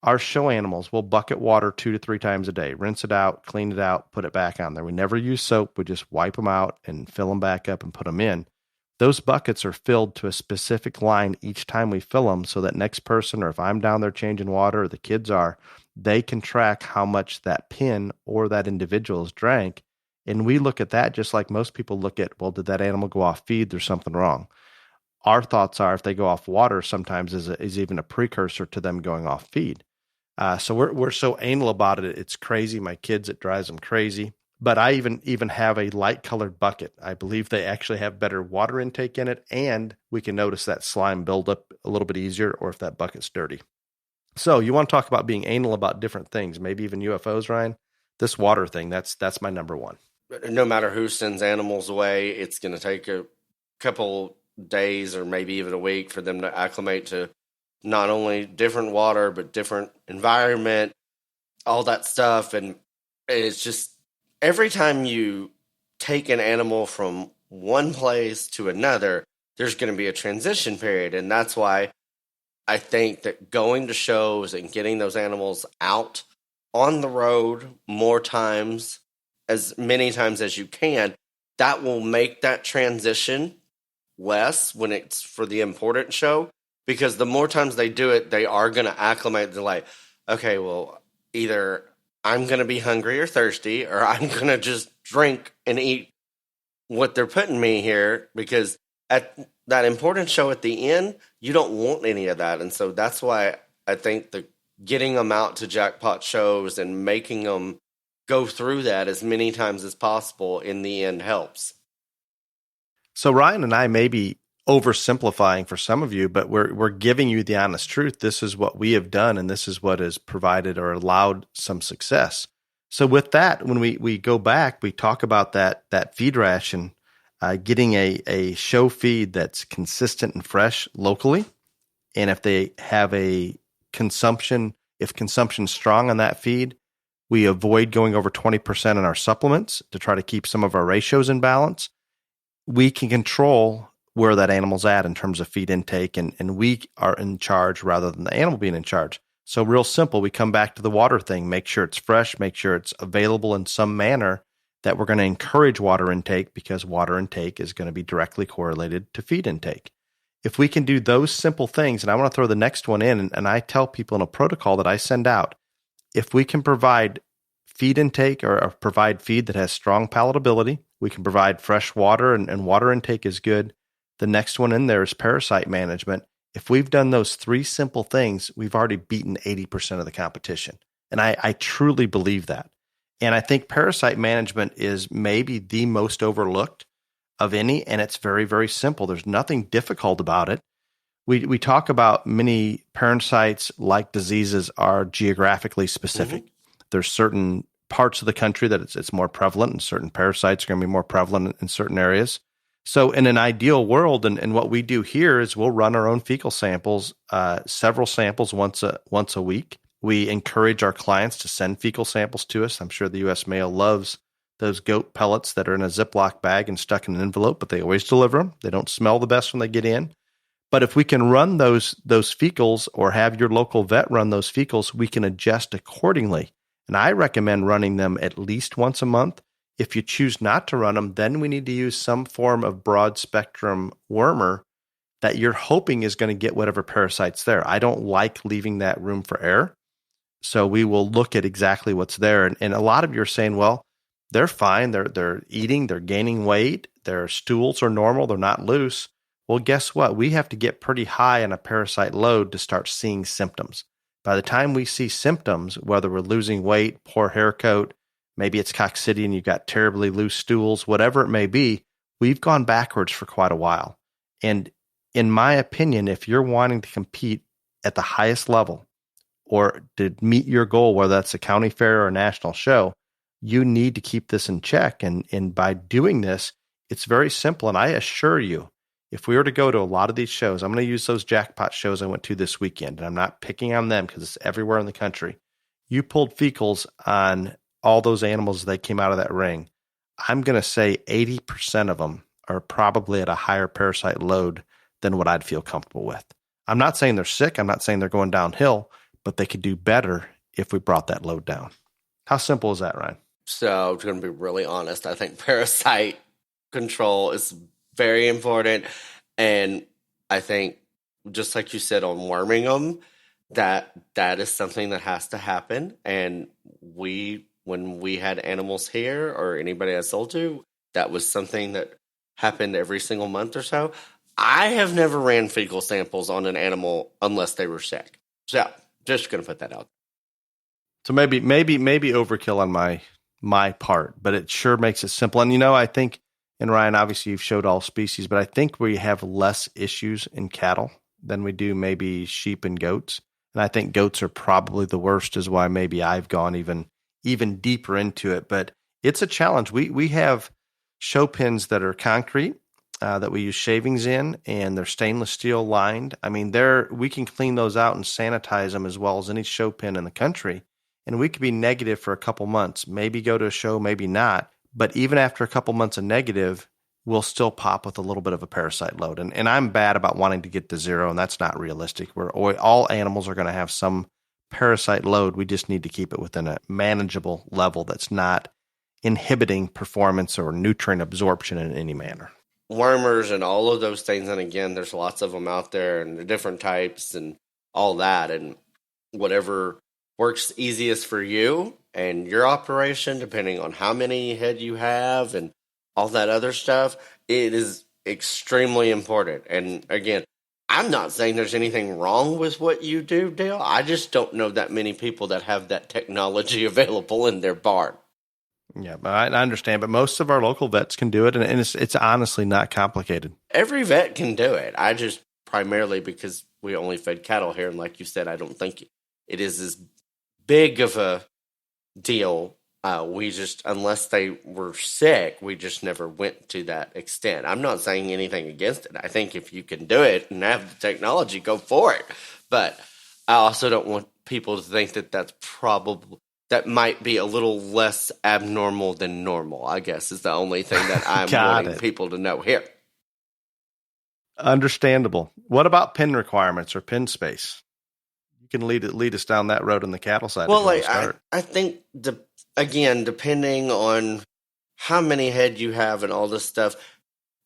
Our show animals will bucket water 2 to 3 times a day, rinse it out, clean it out, put it back on there. We never use soap. We just wipe them out and fill them back up and put them in. Those buckets are filled to a specific line each time we fill them so that next person, or if I'm down there changing water or the kids are, they can track how much that pin or that individual has drank. And we look at that just like most people look at, well, did that animal go off feed? There's something wrong. Our thoughts are if they go off water, sometimes is even a precursor to them going off feed. So we're so anal about it. It's crazy. My kids, it drives them crazy. But I even have a light colored bucket. I believe they actually have better water intake in it, and we can notice that slime build up a little bit easier, or if that bucket's dirty. So you want to talk about being anal about different things, maybe even UFOs, Ryan? This water thing, that's my number one. No matter who sends animals away, it's going to take a couple days or maybe even a week for them to acclimate to not only different water, but different environment, all that stuff. And it's just, every time you take an animal from one place to another, there's going to be a transition period. And that's why I think that going to shows and getting those animals out on the road more times, as many times as you can, that will make that transition less when it's for the important show. Because the more times they do it, they are going to acclimate. They're like, okay, well, either I'm going to be hungry or thirsty, or I'm going to just drink and eat what they're putting me here, because at that important show at the end, you don't want any of that. And so that's why I think getting them out to jackpot shows and making them go through that as many times as possible in the end helps. So Ryan and I may be oversimplifying for some of you, but we're giving you the honest truth. This is what we have done, and this is what has provided or allowed some success. So with that, when we go back, we talk about that feed ration, getting a show feed that's consistent and fresh locally. And if they have if consumption's strong on that feed, we avoid going over 20% in our supplements to try to keep some of our ratios in balance. We can control where that animal's at in terms of feed intake, and we are in charge rather than the animal being in charge. So real simple, we come back to the water thing, make sure it's fresh, make sure it's available in some manner that we're going to encourage water intake, because water intake is going to be directly correlated to feed intake. If we can do those simple things, and I want to throw the next one in, and I tell people in a protocol that I send out, if we can provide feed intake or provide feed that has strong palatability, we can provide fresh water and water intake is good. The next one in there is parasite management. If we've done those 3 simple things, we've already beaten 80% of the competition. And I truly believe that. And I think parasite management is maybe the most overlooked of any, and it's very, very simple. There's nothing difficult about it. We talk about many parasites like diseases are geographically specific. Mm-hmm. There's certain parts of the country that it's more prevalent, and certain parasites are going to be more prevalent in certain areas. So in an ideal world, and what we do here is we'll run our own fecal samples, several samples once a week. We encourage our clients to send fecal samples to us. I'm sure the U.S. Mail loves those goat pellets that are in a Ziploc bag and stuck in an envelope, but they always deliver them. They don't smell the best when they get in. But if we can run those fecals or have your local vet run those fecals, we can adjust accordingly. And I recommend running them at least once a month. If you choose not to run them, then we need to use some form of broad spectrum wormer that you're hoping is going to get whatever parasite's there. I don't like leaving that room for error. So we will look at exactly what's there. And a lot of you are saying, well, they're fine. They're eating, they're gaining weight, their stools are normal, they're not loose. Well, guess what? We have to get pretty high on a parasite load to start seeing symptoms. By the time we see symptoms, whether we're losing weight, poor hair coat, maybe it's coccidian, you've got terribly loose stools, whatever it may be, we've gone backwards for quite a while. And in my opinion, if you're wanting to compete at the highest level or to meet your goal, whether that's a county fair or a national show, you need to keep this in check. And by doing this, it's very simple. And I assure you, if we were to go to a lot of these shows, I'm going to use those jackpot shows I went to this weekend, and I'm not picking on them because it's everywhere in the country. You pulled fecals on all those animals that came out of that ring. I'm going to say 80% of them are probably at a higher parasite load than what I'd feel comfortable with. I'm not saying they're sick. I'm not saying they're going downhill, but they could do better if we brought that load down. How simple is that, Ryan? So, I'm going to be really honest. I think parasite control is very important. And I think, just like you said on worming them, that is something that has to happen. And when we had animals here or anybody I sold to, that was something that happened every single month or so. I have never ran fecal samples on an animal unless they were sick. So, just going to put that out. So maybe overkill on my part, but it sure makes it simple. And I think, and Ryan, obviously you've showed all species, but I think we have less issues in cattle than we do maybe sheep and goats. And I think goats are probably the worst, is why maybe I've gone even deeper into it. But it's a challenge. We have show pins that are concrete that we use shavings in, and they're stainless steel lined. I mean, we can clean those out and sanitize them as well as any show pin in the country. And we could be negative for a couple months, maybe go to a show, maybe not. But even after a couple months of negative, we'll still pop with a little bit of a parasite load. And I'm bad about wanting to get to zero, and that's not realistic. All animals are going to have some parasite load. We just need to keep it within a manageable level that's not inhibiting performance or nutrient absorption in any manner. Wormers and all of those things, and again, there's lots of them out there, and the different types and all that, and whatever works easiest for you and your operation, depending on how many head you have and all that other stuff, it is extremely important. And again, I'm not saying there's anything wrong with what you do, Dale. I just don't know that many people that have that technology available in their barn. Yeah, but I understand. But most of our local vets can do it, and it's honestly not complicated. Every vet can do it. I just primarily because we only fed cattle here, and like you said, I don't think it is as big of a deal. We just, unless they were sick, we just never went to that extent. I'm not saying anything against it. I think if you can do it and have the technology, go for it. But I also don't want people to think that might be a little less abnormal than normal, I guess, is the only thing that I'm wanting people to know here. Understandable. What about pin requirements or pin space? You can lead us down that road on the cattle side. Well, I think, again, depending on how many head you have and all this stuff,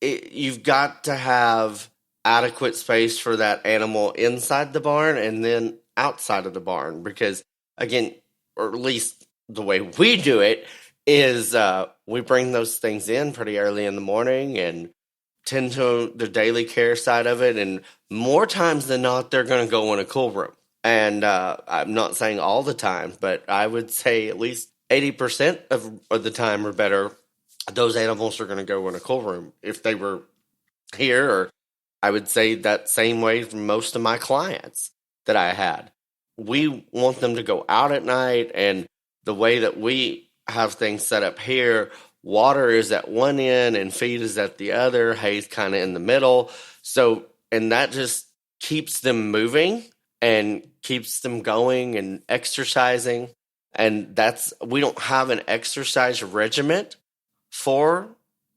you've got to have adequate space for that animal inside the barn and then outside of the barn. Because, again, or at least the way we do it is we bring those things in pretty early in the morning and tend to the daily care side of it. And more times than not, they're going to go in a cool room. And I'm not saying all the time, but I would say at least 80% of the time or better, those animals are going to go in a cool room. If they were here, or I would say that same way for most of my clients that I had. We want them to go out at night, and the way that we have things set up here, water is at one end and feed is at the other, hay's kind of in the middle. So, and that just keeps them moving and keeps them going and exercising. And we don't have an exercise regiment for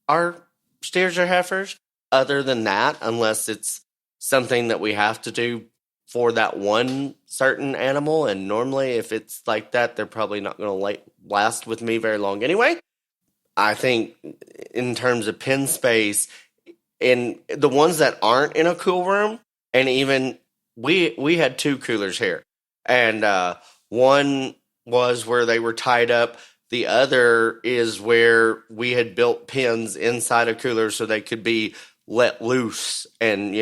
our steers or heifers. Other than that, unless it's something that we have to do for that one certain animal, and normally if it's like that, they're probably not going to last with me very long anyway. I think in terms of pen space, in the ones that aren't in a cool room, and even we had 2 coolers here, and one was where they were tied up. The other is where we had built pens inside a cooler so they could be let loose and,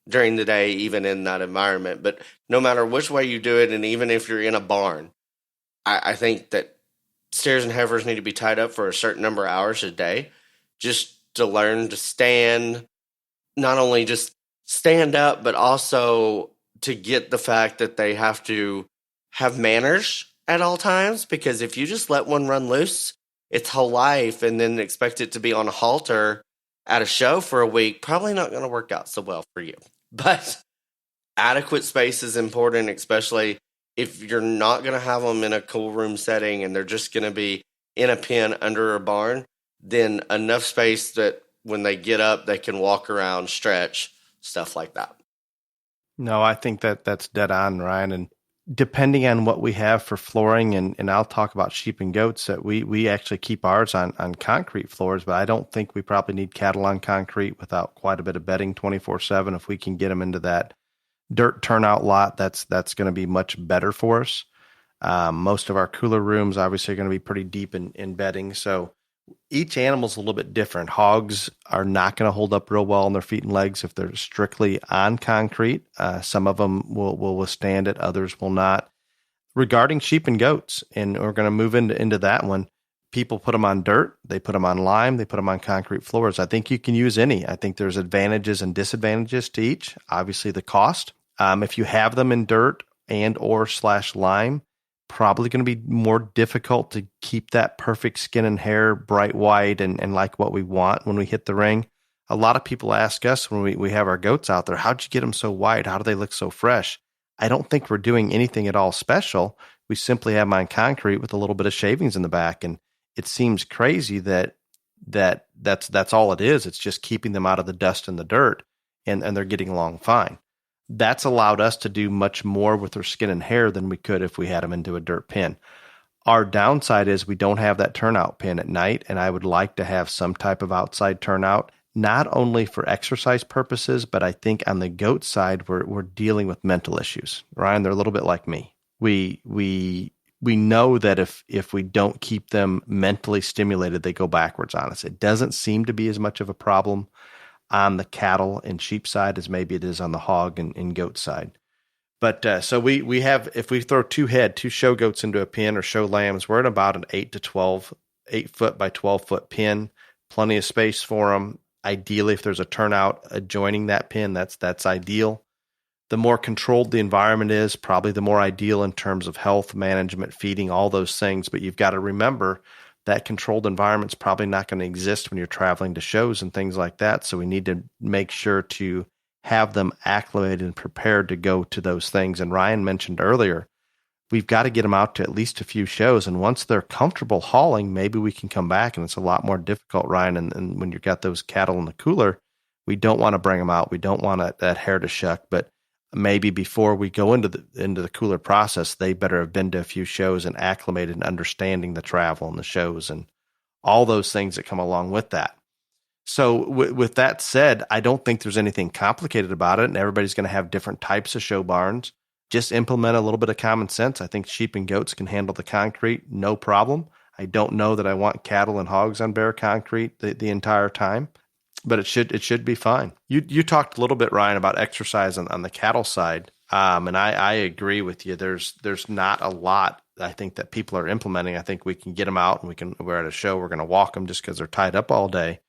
during the day, even in that environment. But no matter which way you do it, and even if you're in a barn, I think that steers and heifers need to be tied up for a certain number of hours a day just to learn to stand, not only just stand up, but also to get the fact that they have to have manners at all times. Because if you just let one run loose its whole life and then expect it to be on a halter at a show for a week, probably not going to work out so well for you. But adequate space is important, especially if you're not going to have them in a cool room setting and they're just going to be in a pen under a barn. Then enough space that when they get up, they can walk around, stretch, stuff like that. No, I think that's dead on, Ryan. And depending on what we have for flooring, and I'll talk about sheep and goats, that we actually keep ours on concrete floors, but I don't think we probably need cattle on concrete without quite a bit of bedding 24/7. If we can get them into that dirt turnout lot, that's going to be much better for us. Most of our cooler rooms obviously are going to be pretty deep in bedding, so each animal's a little bit different. Hogs are not going to hold up real well on their feet and legs if they're strictly on concrete. Some of them will withstand it, others will not. Regarding sheep and goats, and we're going to move into that one, people put them on dirt, they put them on lime, they put them on concrete floors. I think you can use any. I think there's advantages and disadvantages to each. Obviously, the cost. If you have them in dirt and/or/lime, probably going to be more difficult to keep that perfect skin and hair bright white and like what we want when we hit the ring. A lot of people ask us when we have our goats out there, how'd you get them so white? How do they look so fresh? I don't think we're doing anything at all special. We simply have them on concrete with a little bit of shavings in the back. And it seems crazy that's all it is. It's just keeping them out of the dust and the dirt, and they're getting along fine. That's allowed us to do much more with their skin and hair than we could if we had them into a dirt pen. Our downside is we don't have that turnout pen at night, and I would like to have some type of outside turnout, not only for exercise purposes, but I think on the goat side, we're dealing with mental issues. Ryan, they're a little bit like me. We know that if we don't keep them mentally stimulated, they go backwards on us. It doesn't seem to be as much of a problem on the cattle and sheep side as maybe it is on the hog and goat side. But so we have, if we throw two show goats into a pen or show lambs, we're at about an 8 foot by 12 foot pen, plenty of space for them. Ideally, if there's a turnout adjoining that pen, that's ideal. The more controlled the environment is, probably the more ideal in terms of health management, feeding, all those things. But you've got to remember that controlled environment's probably not going to exist when you're traveling to shows and things like that. So we need to make sure to have them acclimated and prepared to go to those things. And Ryan mentioned earlier, we've got to get them out to at least a few shows. And once they're comfortable hauling, maybe we can come back. And it's a lot more difficult, Ryan. And when you've got those cattle in the cooler, we don't want to bring them out. We don't want that hair to shuck. But maybe before we go into the cooler process, they better have been to a few shows and acclimated and understanding the travel and the shows and all those things that come along with that. So with that said, I don't think there's anything complicated about it, and everybody's going to have different types of show barns. Just implement a little bit of common sense. I think sheep and goats can handle the concrete, no problem. I don't know that I want cattle and hogs on bare concrete the entire time, but it should be fine. You talked a little bit, Ryan, about exercise on the cattle side, and I agree with you. There's not a lot, I think, that people are implementing. I think we can get them out, and we're at a show, we're going to walk them just because they're tied up all day.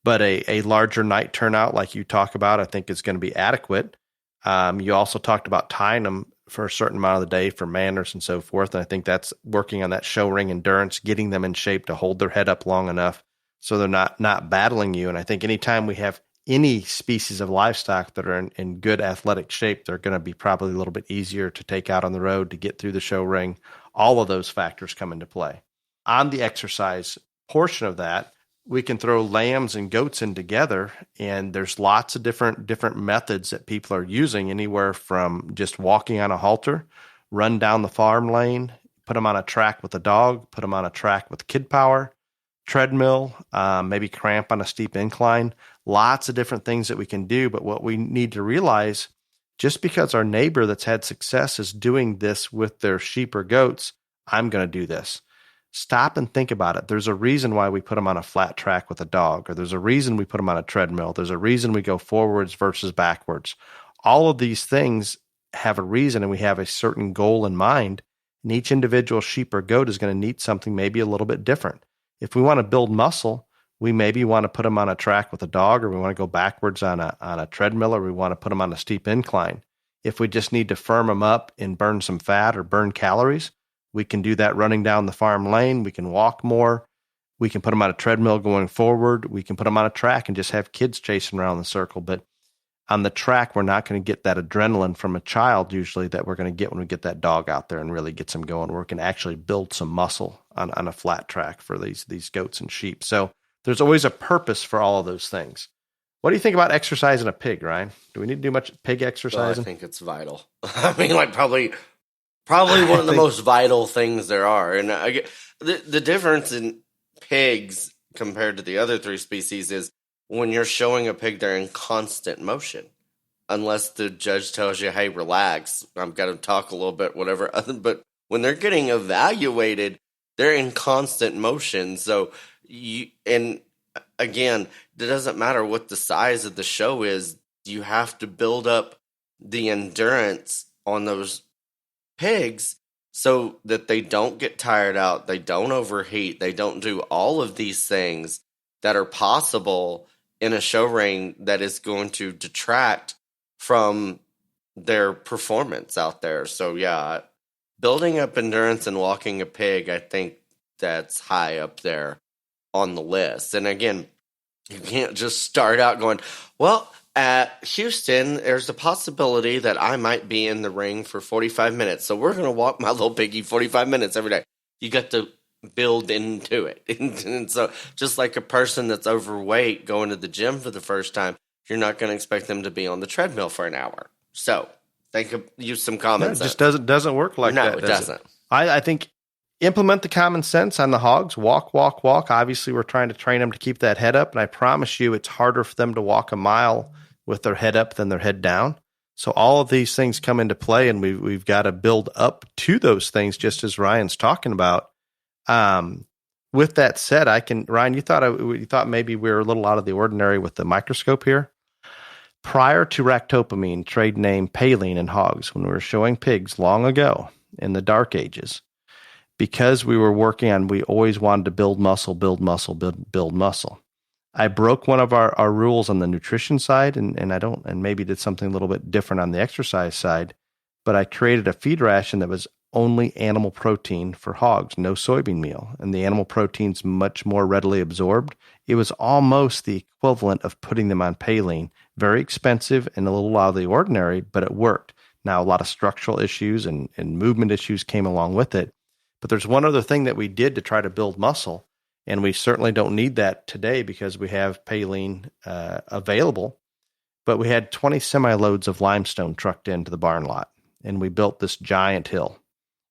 But a larger night turnout, like you talk about, I think is going to be adequate. You also talked about tying them for a certain amount of the day for manners and so forth. And I think that's working on that show ring endurance, getting them in shape to hold their head up long enough so they're not battling you. And I think anytime we have any species of livestock that are in good athletic shape, they're going to be probably a little bit easier to take out on the road, to get through the show ring. All of those factors come into play. On the exercise portion of that, we can throw lambs and goats in together, and there's lots of different methods that people are using, anywhere from just walking on a halter, run down the farm lane, put them on a track with a dog, put them on a track with kid power, treadmill, maybe cramp on a steep incline. Lots of different things that we can do. But what we need to realize, just because our neighbor that's had success is doing this with their sheep or goats, I'm going to do this. Stop and think about it. There's a reason why we put them on a flat track with a dog, or there's a reason we put them on a treadmill. There's a reason we go forwards versus backwards. All of these things have a reason, and we have a certain goal in mind. And each individual sheep or goat is going to need something maybe a little bit different. If we want to build muscle, we maybe want to put them on a track with a dog, or we want to go backwards on a treadmill, or we want to put them on a steep incline. If we just need to firm them up and burn some fat or burn calories, we can do that running down the farm lane. We can walk more. We can put them on a treadmill going forward. We can put them on a track and just have kids chasing around the circle. But on the track, we're not going to get that adrenaline from a child usually that we're going to get when we get that dog out there and really gets them going. We can actually build some muscle on a flat track for these goats and sheep. So there's always a purpose for all of those things. What do you think about exercising a pig, Ryan? Do we need to do much pig exercising? I think it's vital. I mean, like probably one of the most vital things there are. And the difference in pigs compared to the other three species is when you're showing a pig, they're in constant motion. Unless the judge tells you, hey, relax, I've got to talk a little bit, whatever. But when they're getting evaluated, they're in constant motion. So, and again, it doesn't matter what the size of the show is. You have to build up the endurance on those pigs so that they don't get tired out, they don't overheat, they don't do all of these things that are possible in a show ring that is going to detract from their performance out there. So yeah, building up endurance and walking a pig, I think that's high up there on the list. And again, you can't just start out going, well, at Houston, there's a possibility that I might be in the ring for 45 minutes. So we're going to walk my little piggy 45 minutes every day. You got to build into it. And so just like a person that's overweight going to the gym for the first time, you're not going to expect them to be on the treadmill for an hour. So use some common sense. It just doesn't work like that. No, it doesn't. I think implement the common sense on the hogs. Walk. Obviously, we're trying to train them to keep that head up. And I promise you, it's harder for them to walk a mile with their head up than their head down. So all of these things come into play, and we've got to build up to those things, just as Ryan's talking about. With that said, Ryan, you thought maybe we were a little out of the ordinary with the microscope here. Prior to ractopamine, trade name Paylean in hogs, when we were showing pigs long ago in the dark ages, because we always wanted to build muscle. I broke one of our rules on the nutrition side, and maybe did something a little bit different on the exercise side, but I created a feed ration that was only animal protein for hogs, no soybean meal, and the animal protein's much more readily absorbed. It was almost the equivalent of putting them on Paylean. Very expensive and a little out of the ordinary, but it worked. Now, a lot of structural issues and movement issues came along with it. But there's one other thing that we did to try to build muscle, and we certainly don't need that today because we have Paylean available. But we had 20 semi-loads of limestone trucked into the barn lot, and we built this giant hill.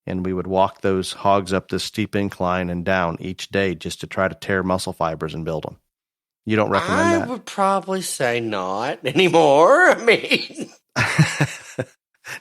And we would walk those hogs up this steep incline and down each day just to try to tear muscle fibers and build them. You don't recommend that? I would probably say not anymore. I mean,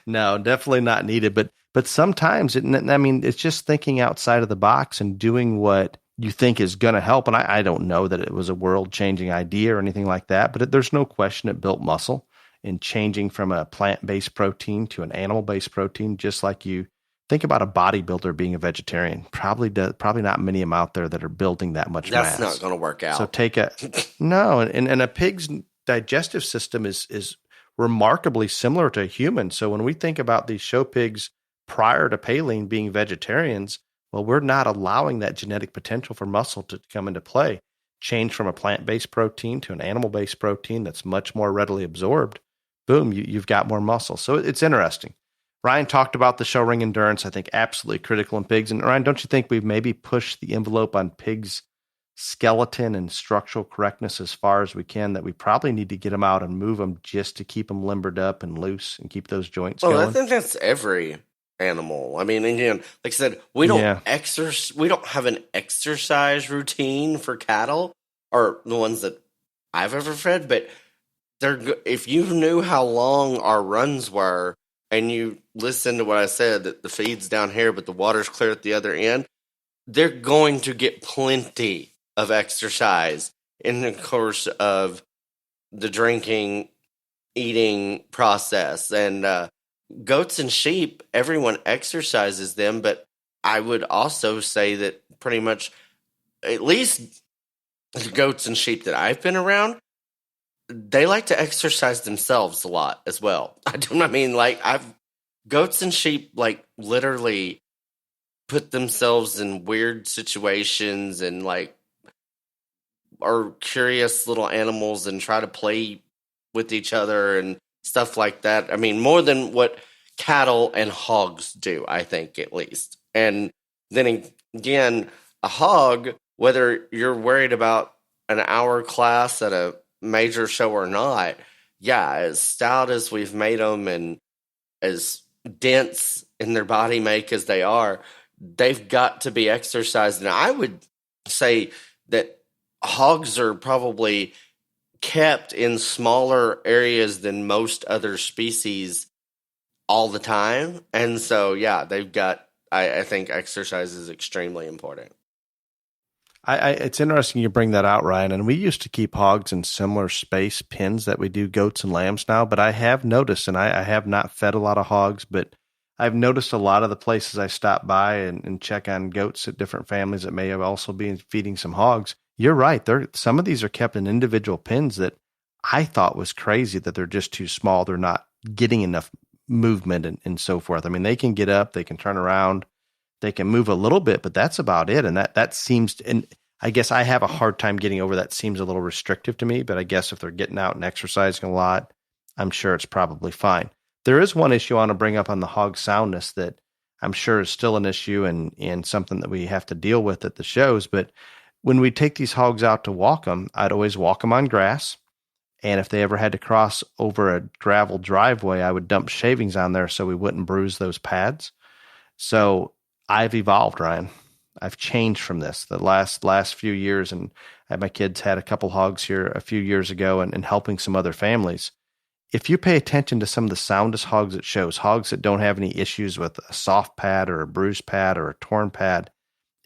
no, definitely not needed. But sometimes, it's just thinking outside of the box and doing what you think is going to help. And I don't know that it was a world-changing idea or anything like that, but there's no question it built muscle in changing from a plant-based protein to an animal-based protein, just like you think about a bodybuilder being a vegetarian. Probably not many of them out there that are building that much mass. That's not going to work out. So no, and a pig's digestive system is remarkably similar to a human. So when we think about these show pigs prior to Paylean being vegetarians, well, we're not allowing that genetic potential for muscle to come into play. Change from a plant-based protein to an animal-based protein that's much more readily absorbed. Boom, you've got more muscle. So it's interesting. Ryan talked about the show ring endurance, I think absolutely critical in pigs. And Ryan, don't you think we've maybe pushed the envelope on pigs skeleton and structural correctness as far as we can, that we probably need to get them out and move them just to keep them limbered up and loose and keep those joints Well, I going. think that's every animal. I mean, again, like I said, we don't we don't have an exercise routine for cattle, or the ones that I've ever fed, but if you knew how long our runs were and you listened to what I said, that the feed's down here but the water's clear at the other end, they're going to get plenty of exercise in the course of the drinking, eating process. And goats and sheep, everyone exercises them, but I would also say that pretty much, at least the goats and sheep that I've been around, they like to exercise themselves a lot as well. Goats and sheep like literally put themselves in weird situations and like are curious little animals and try to play with each other and stuff like that. I mean, more than what cattle and hogs do, I think, at least. And then again, a hog, whether you're worried about an hour class at a major show or not, yeah, as stout as we've made them and as dense in their body make as they are, they've got to be exercised. And I would say that hogs are probably kept in smaller areas than most other species all the time. And so, yeah, I think exercise is extremely important. It's interesting you bring that out, Ryan. And we used to keep hogs in similar space pens that we do goats and lambs now. But I have noticed, and I have not fed a lot of hogs, but I've noticed a lot of the places I stop by and check on goats at different families that may have also been feeding some hogs. You're right. Some of these are kept in individual pens that I thought was crazy, that they're just too small. They're not getting enough movement and so forth. I mean, they can get up, they can turn around, they can move a little bit, but that's about it. And that seems, and I guess I have a hard time getting over that. Seems a little restrictive to me, but I guess if they're getting out and exercising a lot, I'm sure it's probably fine. There is one issue I want to bring up on the hog soundness that I'm sure is still an issue and something that we have to deal with at the shows. But when we take these hogs out to walk them, I'd always walk them on grass. And if they ever had to cross over a gravel driveway, I would dump shavings on there so we wouldn't bruise those pads. So I've evolved, Ryan. I've changed from this the last few years, and my kids had a couple hogs here a few years ago and helping some other families. If you pay attention to some of the soundest hogs at shows, hogs that don't have any issues with a soft pad or a bruised pad or a torn pad,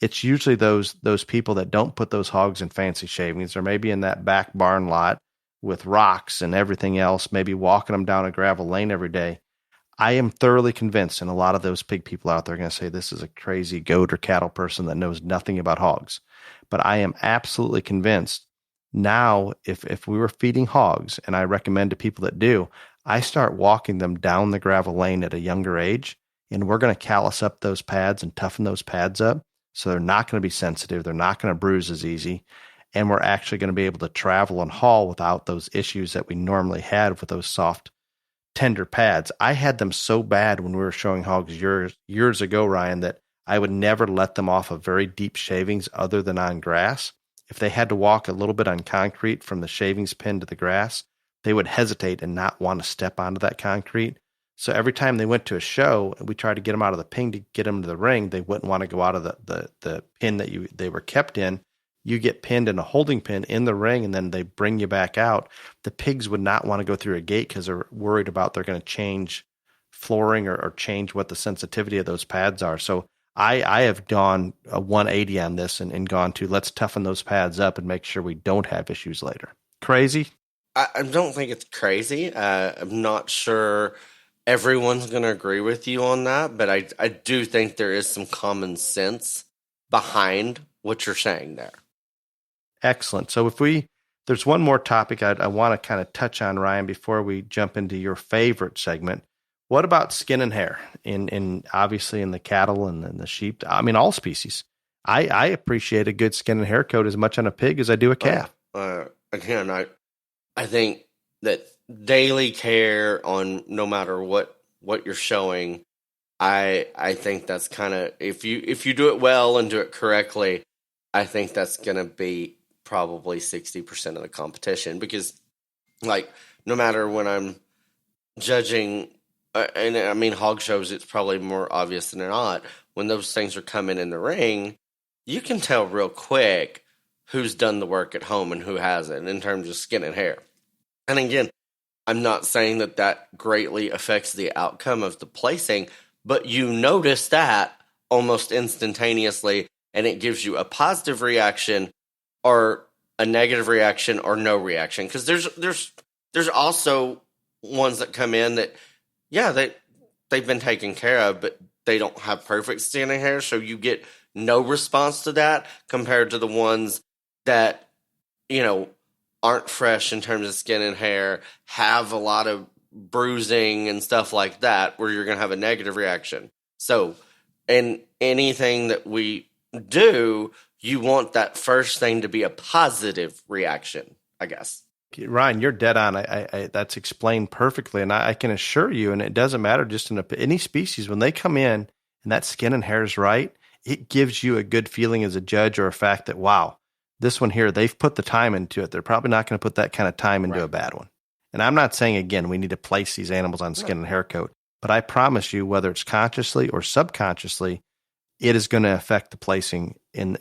it's usually those people that don't put those hogs in fancy shavings, or maybe in that back barn lot with rocks and everything else, maybe walking them down a gravel lane every day. I am thoroughly convinced, and a lot of those pig people out there are going to say this is a crazy goat or cattle person that knows nothing about hogs. But I am absolutely convinced now, if we were feeding hogs, and I recommend to people that do, I start walking them down the gravel lane at a younger age, and we're going to callus up those pads and toughen those pads up so they're not going to be sensitive. They're not going to bruise as easy. And we're actually going to be able to travel and haul without those issues that we normally had with those soft, tender pads. I had them so bad when we were showing hogs years ago, Ryan, that I would never let them off of very deep shavings other than on grass. If they had to walk a little bit on concrete from the shavings pen to the grass, they would hesitate and not want to step onto that concrete. So every time they went to a show and we tried to get them out of the pen to get them to the ring, they wouldn't want to go out of the pen that they were kept in. You get pinned in a holding pen in the ring, and then they bring you back out. The pigs would not want to go through a gate because they're worried about they're going to change flooring or change what the sensitivity of those pads are. So I have gone a 180 on this and gone to let's toughen those pads up and make sure we don't have issues later. Crazy? I don't think it's crazy. I'm not sure everyone's going to agree with you on that, but I do think there is some common sense behind what you're saying there. Excellent. So there's one more topic I want to kind of touch on, Ryan, before we jump into your favorite segment. What about skin and hair in obviously in the cattle and the sheep? I mean, all species. I appreciate a good skin and hair coat as much on a pig as I do a calf. Again, I think that daily care on no matter what you're showing, I think that's kind of, if you do it well and do it correctly, I think that's going to be probably 60% of the competition, because like no matter when I'm judging, and I mean hog shows, it's probably more obvious than not, when those things are coming in the ring, you can tell real quick who's done the work at home and who hasn't in terms of skin and hair. And again, I'm not saying that that greatly affects the outcome of the placing, but you notice that almost instantaneously, and it gives you a positive reaction or a negative reaction or no reaction. Because there's also ones that come in that, yeah, they've been taken care of, but they don't have perfect skin and hair, so you get no response to that, compared to the ones that, you know, aren't fresh in terms of skin and hair, have a lot of bruising and stuff like that, where you're going to have a negative reaction. So, in anything that we do, you want that first thing to be a positive reaction, I guess. Ryan, you're dead on. I that's explained perfectly, and I can assure you, and it doesn't matter just in any species, when they come in and that skin and hair is right, it gives you a good feeling as a judge, or a fact that, wow, this one here, they've put the time into it. They're probably not going to put that kind of time into a bad one. And I'm not saying, again, we need to place these animals on skin and hair coat, but I promise you, whether it's consciously or subconsciously, it is going to affect the placing in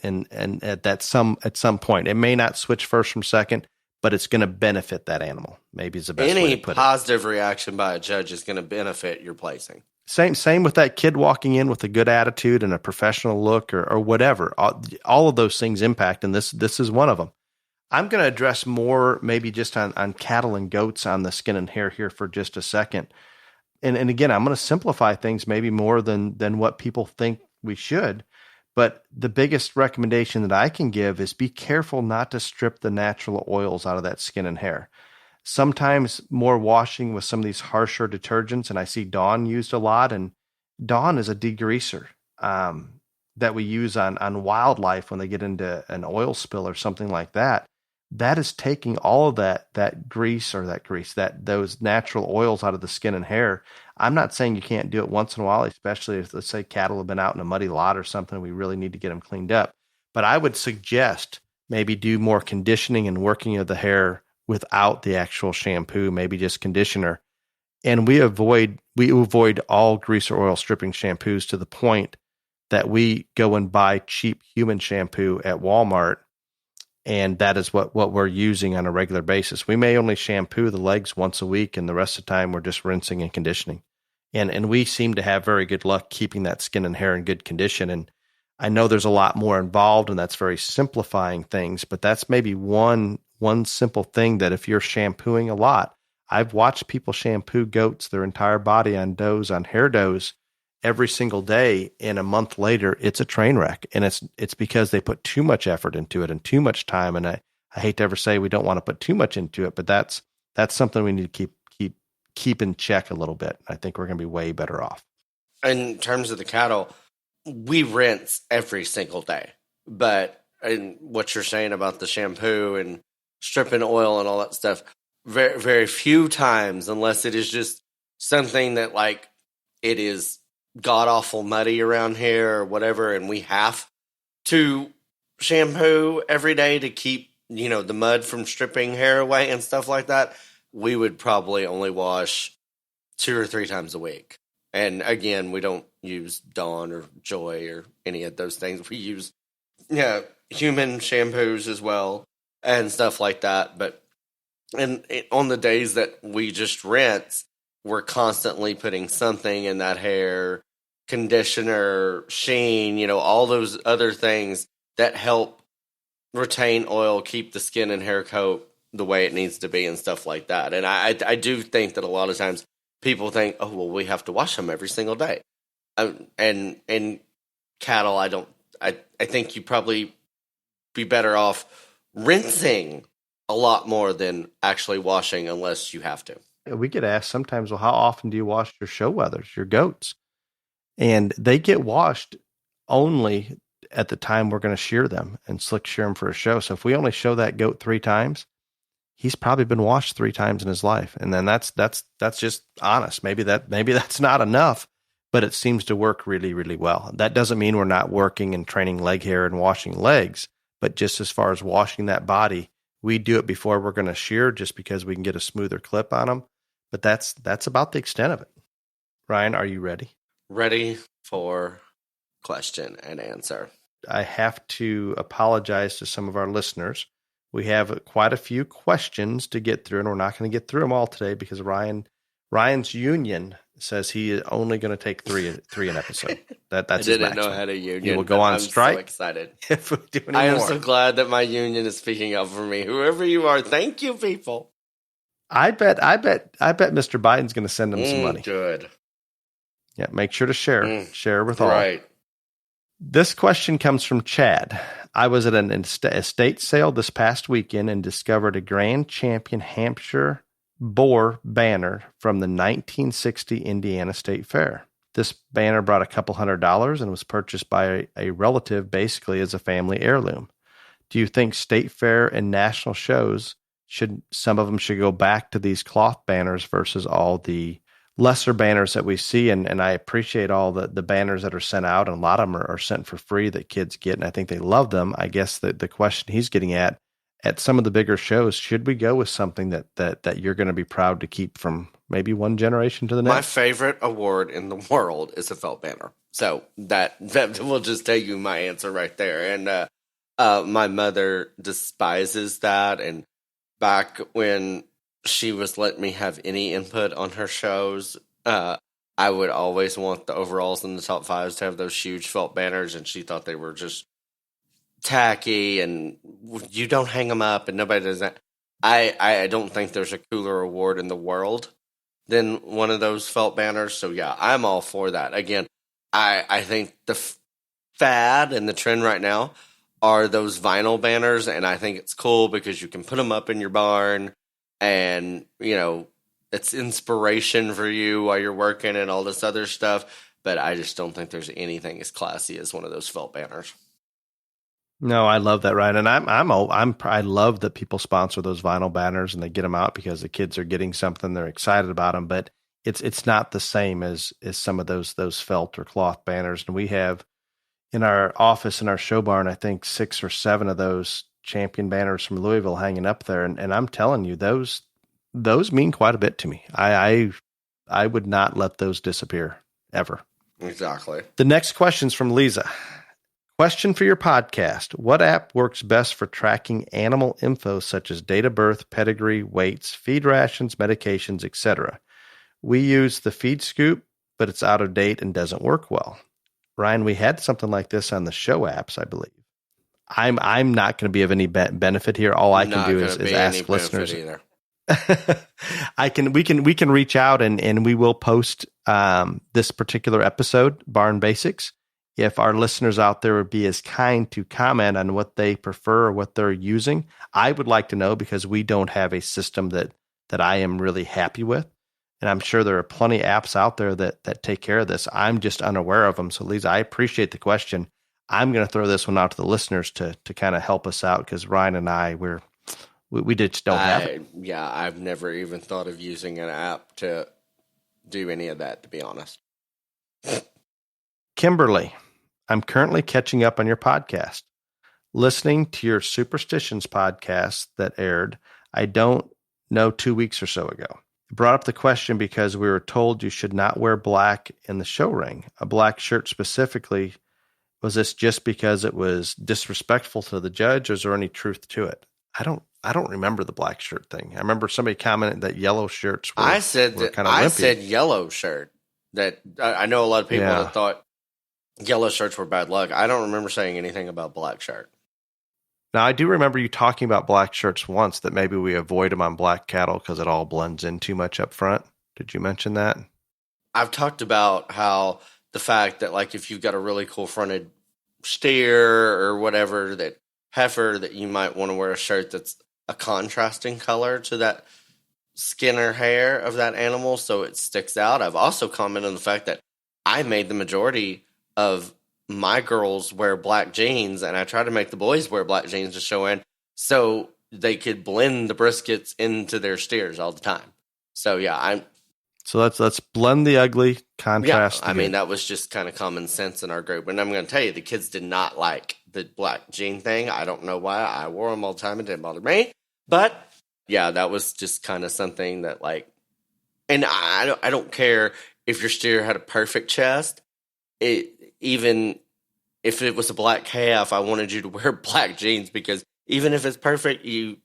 at some point. It may not switch first from second, but it's going to benefit that animal. Maybe is the best way to put it. Any positive reaction by a judge is going to benefit your placing. Same with that kid walking in with a good attitude and a professional look, or whatever. All of those things impact, and this is one of them. I'm going to address more maybe just on cattle and goats on the skin and hair here for just a second. And again, I'm going to simplify things maybe more than what people think we should. But the biggest recommendation that I can give is be careful not to strip the natural oils out of that skin and hair. Sometimes more washing with some of these harsher detergents, and I see Dawn used a lot, and Dawn is a degreaser that we use on wildlife when they get into an oil spill or something like that. That is taking all of that grease, those natural oils out of the skin and hair. I'm not saying you can't do it once in a while, especially if, let's say, cattle have been out in a muddy lot or something. We really need to get them cleaned up. But I would suggest maybe do more conditioning and working of the hair without the actual shampoo, maybe just conditioner. And we avoid all grease or oil stripping shampoos to the point that we go and buy cheap human shampoo at Walmart. And that is what we're using on a regular basis. We may only shampoo the legs once a week, and the rest of the time we're just rinsing and conditioning. And we seem to have very good luck keeping that skin and hair in good condition. And I know there's a lot more involved, and that's very simplifying things, but that's maybe one simple thing that if you're shampooing a lot, I've watched people shampoo goats, their entire body on does, on hair does, every single day, and a month later, it's a train wreck. And it's because they put too much effort into it and too much time. And I hate to ever say we don't want to put too much into it, but that's something we need to keep in check a little bit. I think we're going to be way better off. In terms of the cattle, we rinse every single day. But and what you're saying about the shampoo and stripping oil and all that stuff, very, very few times, unless it is just something that, like, it is god awful muddy around here or whatever, and we have to shampoo every day to keep, the mud from stripping hair away and stuff like that, we would probably only wash 2 or 3 times a week. And again, we don't use Dawn or Joy or any of those things. We use human shampoos as well and stuff like that. But on the days that we just rinse, we're constantly putting something in that hair, conditioner, sheen, all those other things that help retain oil, keep the skin and hair coat the way it needs to be and stuff like that. And I do think that a lot of times people think, oh, well, we have to wash them every single day. And cattle, I think you probably be better off rinsing a lot more than actually washing unless you have to. We get asked sometimes, well, how often do you wash your show wethers, your goats? And they get washed only at the time we're going to shear them and slick shear them for a show. So if we only show that goat 3 times, he's probably been washed 3 times in his life. And then that's just honest. Maybe that's not enough, but it seems to work really, really well. That doesn't mean we're not working and training leg hair and washing legs, But just as far as washing that body, we do it before we're going to shear just because we can get a smoother clip on them. But that's about the extent of it. Ryan, are you ready? Ready for question and answer. I have to apologize to some of our listeners. We have quite a few questions to get through, and we're not going to get through them all today because Ryan's union says he is only going to take three an episode. That's I his didn't maximum. know how to union. He will go on strike. I'm so excited. If we do any I am more. so glad that my union is speaking up for me. Whoever you are, thank you, people. I bet Mr. Biden's going to send him some money. Good. Yeah, make sure to share with all. Right. This question comes from Chad. I was at an estate sale this past weekend and discovered a Grand Champion Hampshire boar banner from the 1960 Indiana State Fair. This banner brought a couple $100 and was purchased by a relative basically as a family heirloom. Do you think state fair and national shows some of them should go back to these cloth banners versus all the lesser banners that we see? And I appreciate all the banners that are sent out, and a lot of them are sent for free that kids get, and I think they love them. I guess the question he's getting at some of the bigger shows, should we go with something that you're going to be proud to keep from maybe one generation to the next? My favorite award in the world is a felt banner. So that will just tell you my answer right there. And my mother despises that. And back when she was letting me have any input on her shows, I would always want the overalls and the top fives to have those huge felt banners, and she thought they were just tacky and you don't hang them up and nobody does that. I don't think there's a cooler award in the world than one of those felt banners. So yeah, I'm all for that. Again, I think the fad and the trend right now are those vinyl banners, and I think it's cool because you can put them up in your barn and, you know, it's inspiration for you while you're working and all this other stuff. But I just don't think there's anything as classy as one of those felt banners. No, I love that, Ryan, and I love that people sponsor those vinyl banners and they get them out because the kids are getting something, they're excited about them. But it's not the same as some of those felt or cloth banners. And we have in our office in our show barn, I think 6 or 7 of those champion banners from Louisville hanging up there, and I'm telling you, those mean quite a bit to me. I would not let those disappear ever. Exactly. The next question's from Lisa. Question for your podcast. What app works best for tracking animal info such as date of birth, pedigree, weights, feed rations, medications, etc.? We use the Feed Scoop, but it's out of date and doesn't work well. Ryan, we had something like this on the show apps, I believe. I'm not going to be of any benefit here. All I can do is ask listeners. Either. We can reach out and we will post this particular episode, Barn Basics. If our listeners out there would be as kind to comment on what they prefer or what they're using, I would like to know, because we don't have a system that I am really happy with. And I'm sure there are plenty of apps out there that take care of this. I'm just unaware of them. So Lisa, I appreciate the question. I'm going to throw this one out to the listeners to kind of help us out, because Ryan and I, we just don't have it. Yeah, I've never even thought of using an app to do any of that, to be honest. Kimberly, I'm currently catching up on your podcast. Listening to your Superstitions podcast that aired, I don't know, 2 weeks or so ago. I brought up the question because we were told you should not wear black in the show ring, a black shirt specifically. Was this just because it was disrespectful to the judge, or is there any truth to it? I don't remember the black shirt thing. I remember somebody commented that yellow shirts were, I said yellow shirt. That I know a lot of people that thought yellow shirts were bad luck. I don't remember saying anything about black shirt. Now, I do remember you talking about black shirts once, that maybe we avoid them on black cattle because it all blends in too much up front. Did you mention that? I've talked about how the fact that, like, if you've got a really cool fronted steer or whatever, that heifer, that you might want to wear a shirt that's a contrasting color to that skin or hair of that animal so it sticks out. I've also commented on the fact that I made the majority of my girls wear black jeans, and I try to make the boys wear black jeans to show in so they could blend the briskets into their steers all the time. So yeah, So let's blend the ugly, contrast. Yeah, I mean, that was just kind of common sense in our group. And I'm going to tell you, the kids did not like the black jean thing. I don't know why. I wore them all the time. It didn't bother me. But yeah, that was just kind of something that like, and I don't care if your steer had a perfect chest. Even if it was a black calf, I wanted you to wear black jeans because even if it's perfect, you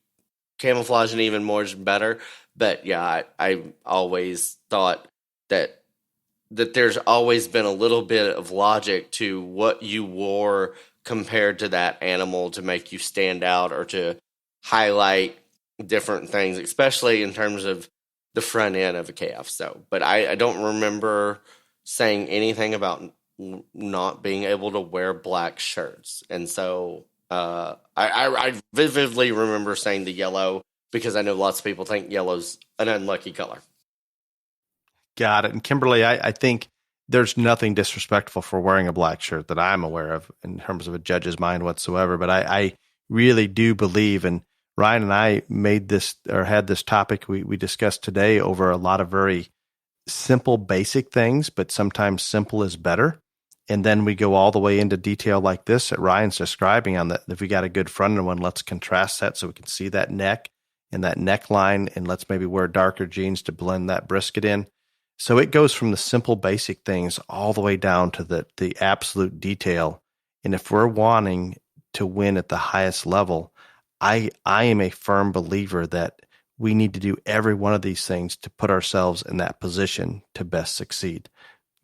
camouflaging even more is better. But yeah, I always thought that there's always been a little bit of logic to what you wore compared to that animal to make you stand out or to highlight different things, especially in terms of the front end of a calf. So, but I don't remember saying anything about not being able to wear black shirts. And so I vividly remember saying the yellow because I know lots of people think yellow's an unlucky color. Got it. And Kimberly, I think there's nothing disrespectful for wearing a black shirt that I'm aware of in terms of a judge's mind whatsoever. But I really do believe, and Ryan and I made this or had this topic we discussed today over a lot of very simple, basic things, but sometimes simple is better. And then we go all the way into detail like this that Ryan's describing on that. If we got a good front end one, let's contrast that so we can see that neck and that neckline, and let's maybe wear darker jeans to blend that brisket in. So it goes from the simple, basic things all the way down to the absolute detail. And if we're wanting to win at the highest level, I am a firm believer that we need to do every one of these things to put ourselves in that position to best succeed.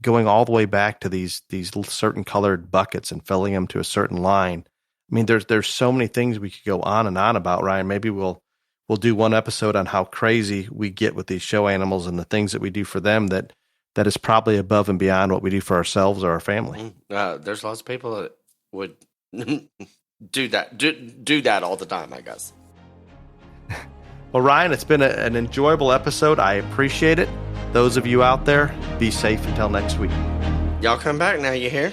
Going all the way back to these certain colored buckets and filling them to a certain line. I mean, there's so many things we could go on and on about, Ryan. Maybe we'll do one episode on how crazy we get with these show animals and the things that we do for them that is probably above and beyond what we do for ourselves or our family. There's lots of people that would do that all the time, I guess. Well, Ryan, it's been an enjoyable episode. I appreciate it. Those of you out there, be safe until next week. Y'all come back now, you hear?